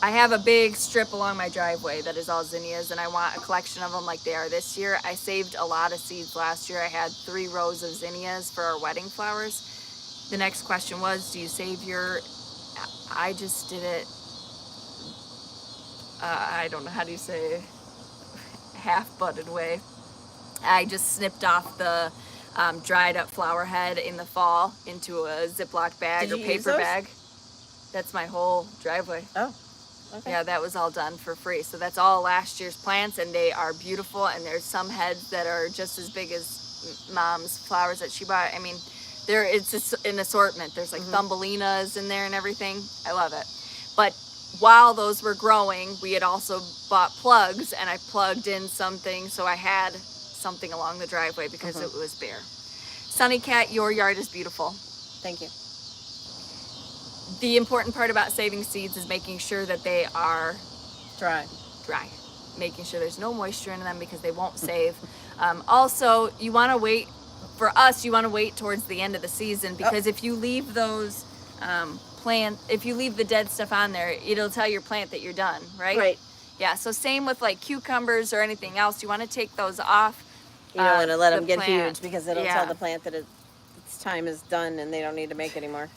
have a big strip along my driveway that is all zinnias, and I want a collection of them like they are this year. I saved a lot of seeds last year. I had 3 rows of zinnias for our wedding flowers. The next question was, do you save your... I just did it, I don't know how do you say, half-butted way. I just snipped off the dried up flower head in the fall into a Ziploc bag Did or you use paper those? bag. That's my whole driveway. Oh, okay. Yeah, that was all done for free. So that's all last year's plants, and they are beautiful. And there's some heads that are just as big as Mom's flowers that she bought. I mean, it's an assortment. There's like Thumbelinas in there and everything. I love it. But while those were growing, we had also bought plugs, and I plugged in something so I had something along the driveway because it was bare. Sunny Cat, your yard is beautiful. Thank you. The important part about saving seeds is making sure that they are Dry. dry, making sure there's no moisture in them because they won't save. Also, you want to wait, for us, you want to wait towards the end of the season because if you leave those if you leave the dead stuff on there, it'll tell your plant that you're done, right? Right. Yeah, so same with like cucumbers or anything else. You want to take those off. You don't want to let the them get plant. huge because it'll Yeah. tell the plant that its time is done and they don't need to make anymore.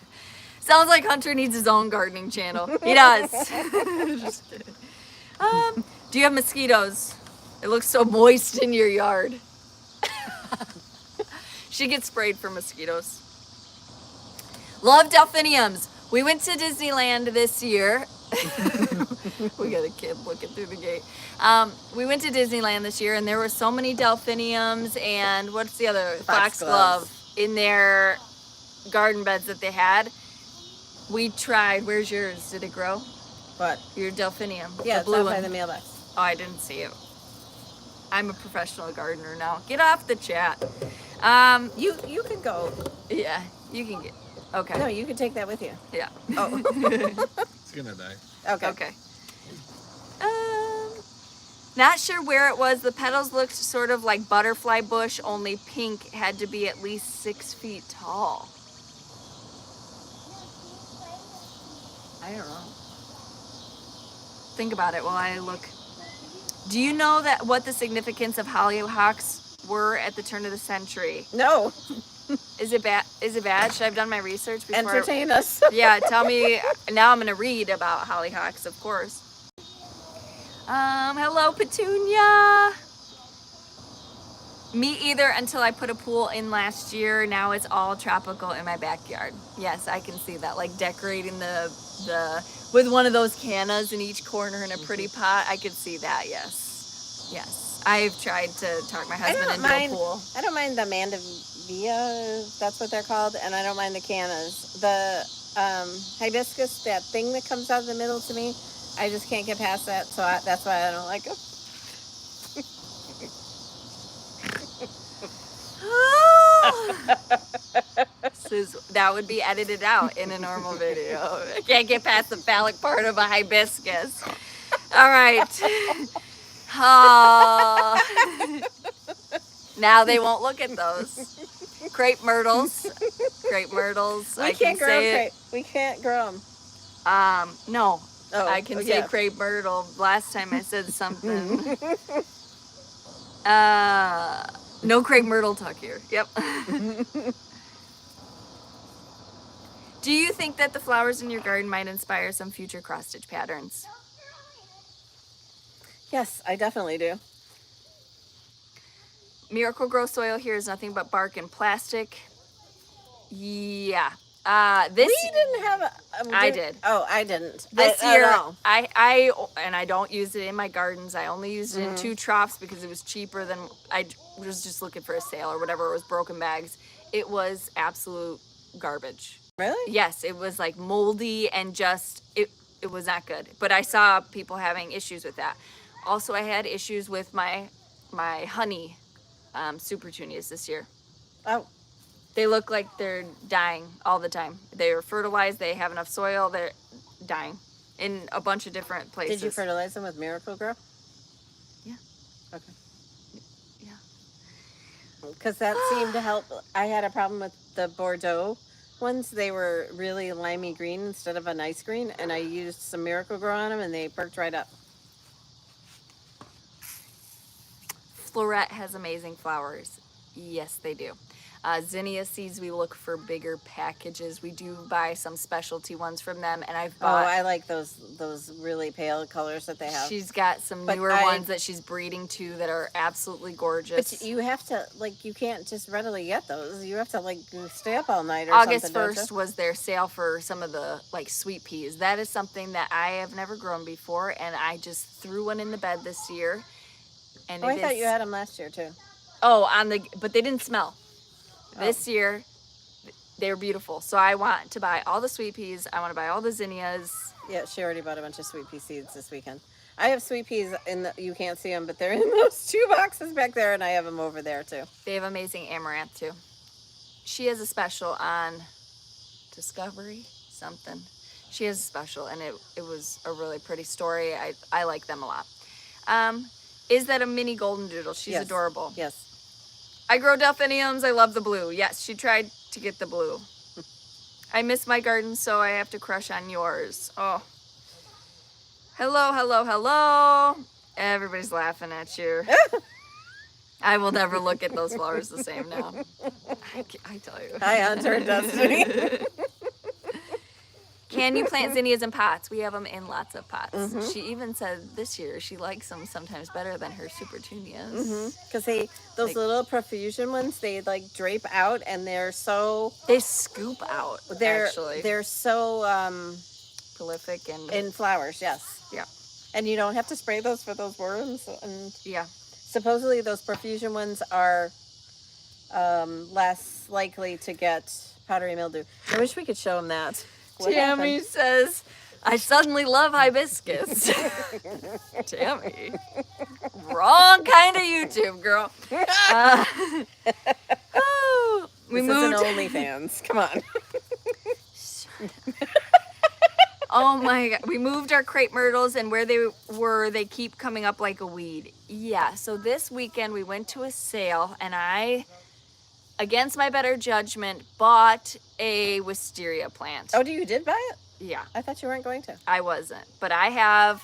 Sounds like Hunter needs his own gardening channel. He does. Just kidding. Do you have mosquitoes? It looks so moist in your yard. She gets sprayed for mosquitoes. Love delphiniums. We went to Disneyland this year. We got a kid looking through the gate. We went to Disneyland this year, and there were so many delphiniums and what's the other? Foxglove in their garden beds that they had. We tried. Where's yours? Did it grow? What? Your delphinium. Yeah, the it's blue out one. by the mailbox. Oh, I didn't see it. I'm a professional gardener now. Get off the chat. You can go. Yeah, you can get. Okay. No, you can take that with you. Yeah. Oh. It's gonna die. Okay. Okay. Not sure where it was. The petals looked sort of like butterfly bush, only pink. Had to be at least 6 feet tall. I don't know. Think about it while I look. Do you know that what the significance of hollyhocks were at the turn of the century? No. Is it bad? Is it bad? Should I have done my research before? Entertain us. Yeah, tell me. Now I'm gonna read about hollyhocks, of course. Hello, Petunia. Me either until I put a pool in last year. Now it's all tropical in my backyard. Yes, I can see that. Like decorating the with one of those cannas in each corner in a pretty pot. I could see that. Yes, yes. I've tried to talk my husband into a pool. I don't mind the mandevilla, that's what they're called, and I don't mind the cannas. The hibiscus, that thing that comes out of the middle to me, I just can't get past that, so that's why I don't like them. That would be edited out in a normal video. I can't get past the phallic part of a hibiscus. All right. Now they won't look at those. Crepe myrtles. Crepe myrtles. We can't grow them. No. Oh, I can say yeah. crepe myrtle. Last time I said something. No crepe myrtle talk here. Yep. Do you think that the flowers in your garden might inspire some future cross-stitch patterns? Yes, I definitely do. Miracle Grow soil here is nothing but bark and plastic. Yeah. This We didn't have I did. Oh, I didn't. This I year, don't know. I don't use it in my gardens. I only used it in 2 troughs because it was cheaper than I was just looking for a sale or whatever. It was broken bags. It was absolute garbage. Really? Yes, it was like moldy and just it was not good. But I saw people having issues with that. Also, I had issues with my honey super petunias this year. Oh, They look like they're dying all the time. They are fertilized. They have enough soil. They're dying in a bunch of different places. did you fertilize them with Miracle Grow? Yeah. Okay. Yeah. Because that seemed to help. I had a problem with the Bordeaux ones, they were really limey green instead of a nice green, and I used some Miracle Grow on them, and they perked right up. Floret has amazing flowers. Yes, they do. Zinnia seeds, we look for bigger packages. We do buy some specialty ones from them, and I've Oh, bought. I like those really pale colors that they have. She's got some But newer I- ones that she's breeding too that are absolutely gorgeous. But you have to, like, you can't just readily get those. You have to, like, stay up all night or August something. don't 1st you? was their sale for some of the like sweet peas. That is something that I have never grown before, and I just threw one in the bed this year. And Oh, I it thought is- you had them last year too. Oh, but they didn't smell. Oh. This year, they're beautiful. So I want to buy all the sweet peas. I want to buy all the zinnias. Yeah, she already bought a bunch of sweet pea seeds this weekend. I have sweet peas you can't see them, but they're in those 2 boxes back there, and I have them over there too. They have amazing amaranth too. She has a special on Discovery something. She has a special, and it was a really pretty story. I like them a lot. Is that a mini golden doodle? She's Yes. adorable. Yes. I grow delphiniums. I love the blue. Yes, she tried to get the blue. I miss my garden, so I have to crush on yours. Oh. Hello, hello, hello. Everybody's laughing at you. I will never look at those flowers the same now. I tell you. Hi, Hunter and Destiny. Can you plant zinnias in pots? We have them in lots of pots. She even said this year she likes them sometimes better than her supertunias. Because those Like- little profusion ones, they like drape out, and they're so They scoop out, actually. they're so Prolific and in flowers. Yes. yeah. And you don't have to spray those for those worms. And Yeah. supposedly those profusion ones are less likely to get powdery mildew. I wish we could show them that. What Tammy happened? says, I suddenly love hibiscus. Tammy. Wrong kind of YouTube, girl. Oh, we This moved. isn't OnlyFans. Come on. Oh my God. We moved our crepe myrtles, and where they were, they keep coming up like a weed. Yeah. So this weekend we went to a sale, and I, against my better judgment, bought a wisteria plant. Oh, you did buy it? Yeah. I thought you weren't going to. I wasn't, but I have,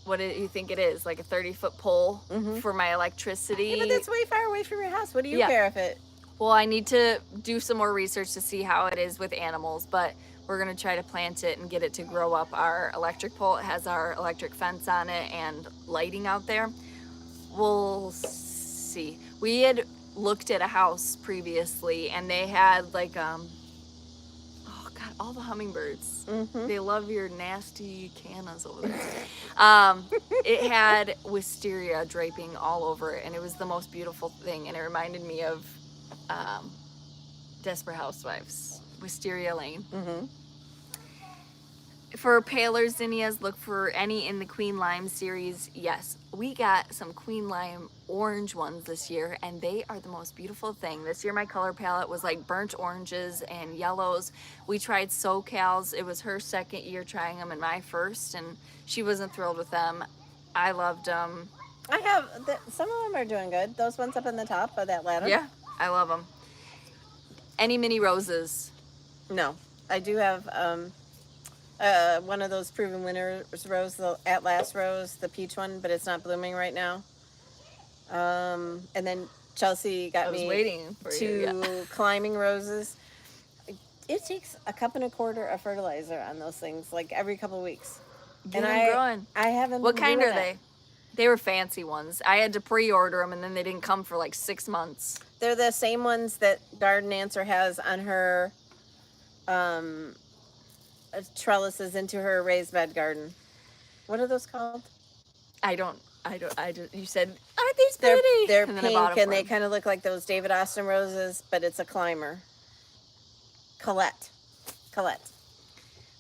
what do you think it is? Like a 30-foot pole for my electricity. Yeah, but that's way far away from your house. What do you Yeah. care if it? Well, I need to do some more research to see how it is with animals, but we're going to try to plant it and get it to grow up our electric pole. It has our electric fence on it and lighting out there. We'll see. We had looked at a house previously, and they had like, oh God, all the hummingbirds. They love your nasty cannas over there. It had wisteria draping all over it, and it was the most beautiful thing, and it reminded me of Desperate Housewives, Wisteria Lane. For paler zinnias, look for any in the Queen Lime series. Yes, we got some Queen Lime orange ones this year, and they are the most beautiful thing. This year my color palette was like burnt oranges and yellows. We tried SoCals. It was her second year trying them and my first, and she wasn't thrilled with them. I loved them. I have some of them are doing good. Those ones up in the top of that ladder. Yeah, I love them. Any mini roses? No, I do have one of those Proven Winners rose, the At Last rose, the peach one, but it's not blooming right now. And then Chelsea got I was me waiting for you. 2 Yeah. climbing roses. It takes a cup and a quarter of fertilizer on those things, like every couple weeks. Get and them growing. I haven't. What been kind doing are that. they? They were fancy ones. I had to pre-order them, and then they didn't come for like 6 months. They're the same ones that Garden Answer has on her trellises into her raised bed garden. What are those called? I don't, you said, aren't these pretty? They're And then I pink, bought 'em and for they him. kind of look like those David Austin roses, but it's a climber. Colette.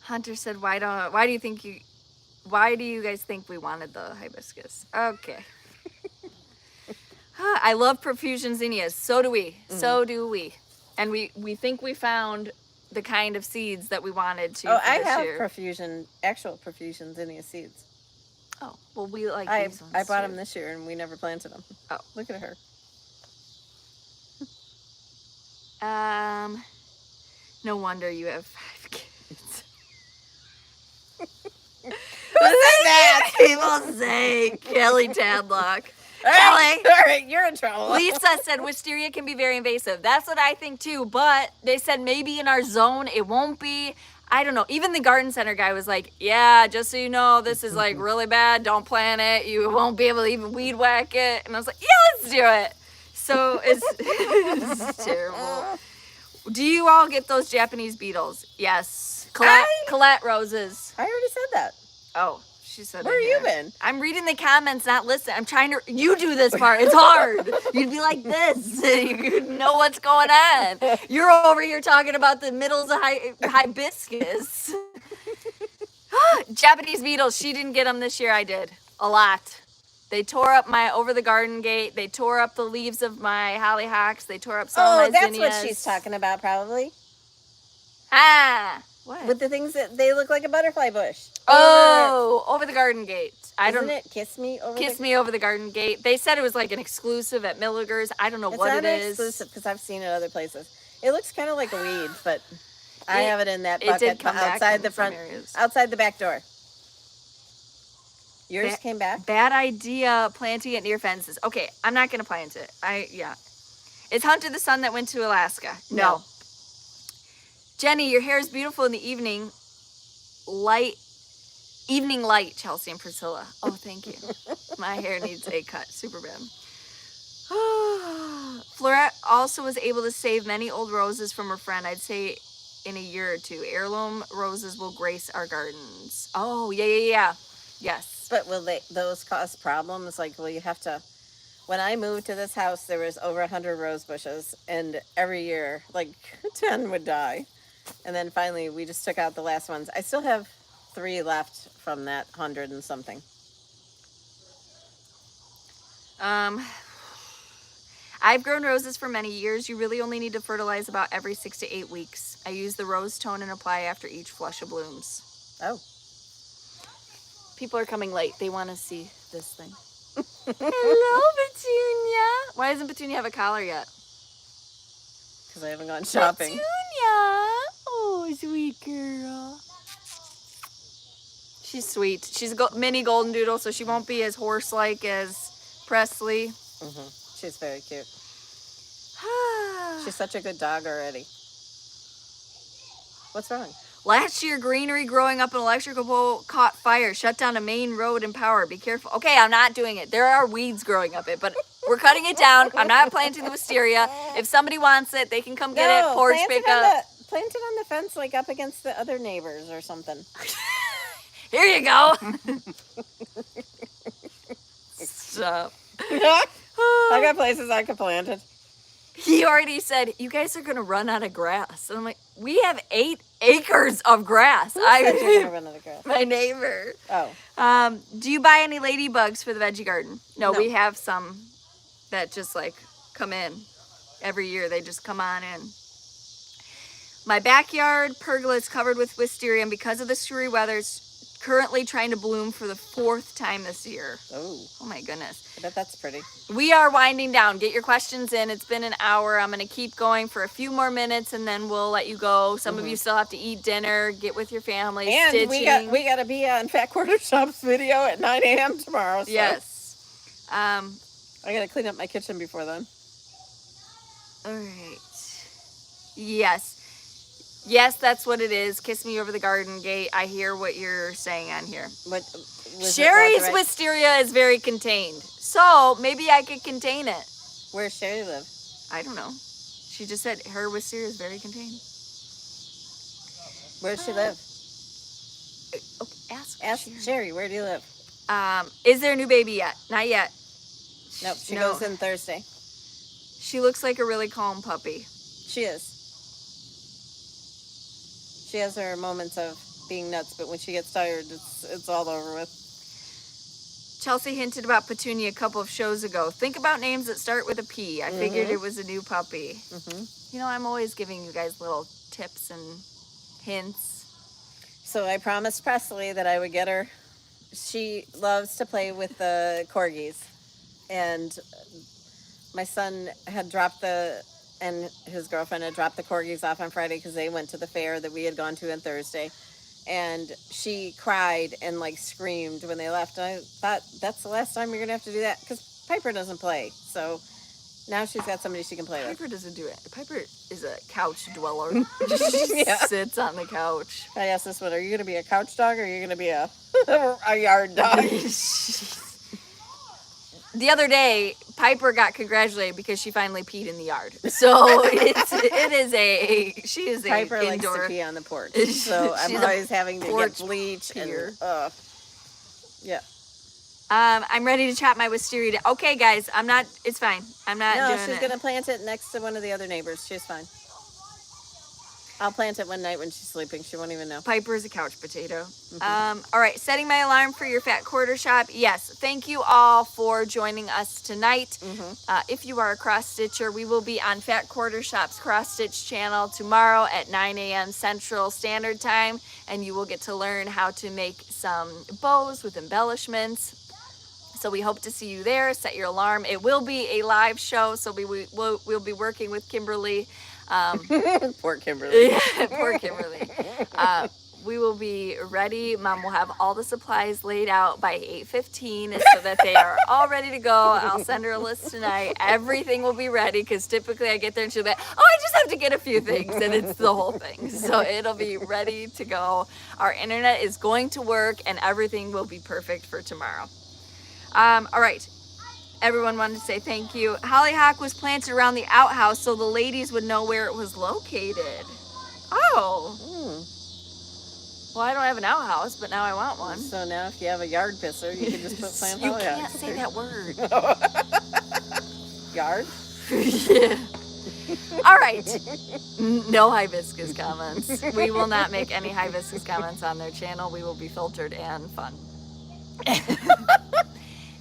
Hunter said, why do you guys think we wanted the hibiscus? Okay. I love profusion zinnias. So do we. So do we. And we think we found the kind of seeds that we wanted to. Oh, for I this have year. actual profusion zinnia seeds. Oh, well, we like I these ones. bought too. them this year, and we never planted them. Oh. Look at her. No wonder you have 5 kids. that? People say Kelly Tadlock. All Kelly. right, you're in trouble. Lisa said wisteria can be very invasive. That's what I think too, but they said maybe in our zone it won't be. I don't know. Even the garden center guy was like, yeah, just so you know, this is like really bad. Don't plant it. You won't be able to even weed whack it. And I was like, yeah, let's do it. So it's terrible. Do you all get those Japanese beetles? Yes. Colette roses. I already said that. Oh, she said Where it you here. been? I'm reading the comments, not listening. I'm trying to. You do this part. It's hard. You'd be like this. You know what's going on. You're over here talking about the middles of hibiscus. Japanese beetles. She didn't get them this year. I did a lot. They tore up my over the garden gate. They tore up the leaves of my hollyhocks. They tore up some of my that's zinnias. what she's talking about, probably. Ah, what? With the things that they look like a butterfly bush. Oh, over the garden gate. Isn't it Kiss Me Over Kiss the... Me Over the Garden Gate. They said it was like an exclusive at Milliger's. I don't know what it is. It's not exclusive because I've seen it other places. It looks kind of like a weed, but I have it in that bucket did come back outside in the front, some areas. outside the back door. Yours came back? Bad idea planting it near fences. Okay, I'm not going to plant it. Is Hunter the son that went to Alaska? No. Jenny, your hair is beautiful in the evening. Evening light, Chelsea and Priscilla. Oh, thank you. My hair needs a cut. Super bad. Florette also was able to save many old roses from her friend. I'd say in a year or two. Heirloom roses will grace our gardens. Oh, yeah. Yes. But will those cause problems? Like, will you have to... When I moved to this house, there was over 100 rose bushes, and every year, like, 10 would die. And then finally, we just took out the last ones. I still have 3 left from that 100 and something. I've grown roses for many years. You really only need to fertilize about every 6 to 8 weeks. I use the rose tone and apply after each flush of blooms. Oh. People are coming late. They want to see this thing. Hello, Petunia. Why doesn't Petunia have a collar yet? Because I haven't gone shopping. Petunia. Oh, sweet girl. She's sweet. She's a mini golden doodle, so she won't be as horse-like as Presley. Mm-hmm. She's very cute. She's such a good dog already. What's wrong? Last year, greenery growing up an electrical pole caught fire, shut down a main road in Power. Be careful. Okay, I'm not doing it. There are weeds growing up it, but we're cutting it down. I'm not planting the wisteria. If somebody wants it, they can come get it. Porch pickup. Plant it on the fence, like up against the other neighbors or something. Here you go. Stop. I got places I could plant it. He already said, you guys are going to run out of grass. And I'm like, we have 8 acres of grass. Who said you're going to run out of grass? My neighbor. Oh. Do you buy any ladybugs for the veggie garden? No, we have some that just like come in every year. They just come on in. My backyard pergola is covered with wisteria, and because of the screwy weather, it's currently trying to bloom for the 4th time this year. Oh my goodness. I bet that's pretty. We are winding down. Get your questions in. It's been an hour. I'm going to keep going for a few more minutes, and then we'll let you go. Some of you still have to eat dinner, get with your family, and stitching. we got to be on Fat Quarter Shop's video at 9 a.m. tomorrow. So. Yes. I got to clean up my kitchen before then. All right. Yes. Yes, that's what it is. Kiss me over the garden gate. I hear what you're saying on here. Sherry's wisteria is very contained. So maybe I could contain it. Where's Sherry live? I don't know. She just said her wisteria is very contained. Where does she live? Okay, ask Sherry, where do you live? Is there a new baby yet? Not yet. Nope, she goes in Thursday. She looks like a really calm puppy. She is. She has her moments of being nuts, but when she gets tired, it's all over with. Chelsea hinted about Petunia a couple of shows ago. Think about names that start with a P. I figured it was a new puppy. You know, I'm always giving you guys little tips and hints. So I promised Presley that I would get her. She loves to play with the corgis. And my son had dropped the and his girlfriend had dropped the corgis off on Friday because they went to the fair that we had gone to on Thursday. And she cried and like screamed when they left. I thought, that's the last time you're going to have to do that because Piper doesn't play. So now she's got somebody she can play with. Piper doesn't do it. Piper is a couch dweller. She sits on the couch. I asked this one, are you going to be a couch dog or are you going to be a yard dog? The other day, Piper got congratulated because she finally peed in the yard. So she is a Piper likes indoor. to pee on the porch. So I'm She's a always having to get porch bleach peer. and yeah. I'm ready to chop my wisteria. Okay, guys, it's fine. I'm not No, doing she's it. going to plant it next to one of the other neighbors. She's fine. I'll plant it one night when she's sleeping. She won't even know. Piper is a couch potato. All right, setting my alarm for your fat quarter shop. Yes, thank you all for joining us tonight. If you are a cross stitcher, we will be on Fat Quarter Shop's cross stitch channel tomorrow at 9 a.m. Central Standard Time, and you will get to learn how to make some bows with embellishments. So we hope to see you there. Set your alarm. It will be a live show, so we'll be working with Kimberly. Poor Kimberly. Yeah, poor Kimberly. We will be ready. Mom will have all the supplies laid out by 8:15 so that they are all ready to go. I'll send her a list tonight. Everything will be ready because typically I get there and she'll be like, oh, I just have to get a few things, and it's the whole thing. So it'll be ready to go. Our internet is going to work and everything will be perfect for tomorrow. All right. Everyone wanted to say thank you. Hollyhock was planted around the outhouse so the ladies would know where it was located. Oh. Well, I don't have an outhouse, but now I want one. So now if you have a yard pisser, you can just put plant You hollyhocks. can't say that word. Yard? Yeah. All right. No hibiscus comments. We will not make any hibiscus comments on their channel. We will be filtered and fun.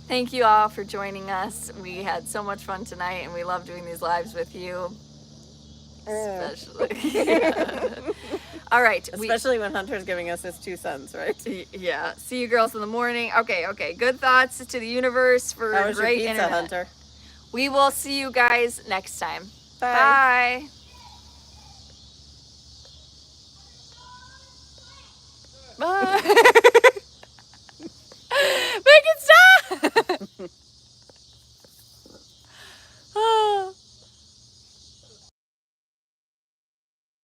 Thank you all for joining us. We had so much fun tonight, and we love doing these lives with you. Especially. All right. Especially when Hunter's giving us his 2 cents, right? Yeah. See you girls in the morning. Okay. Good thoughts to the universe for How was great your pizza, internet. Hunter? We will see you guys next time. Bye. Bye. Bye.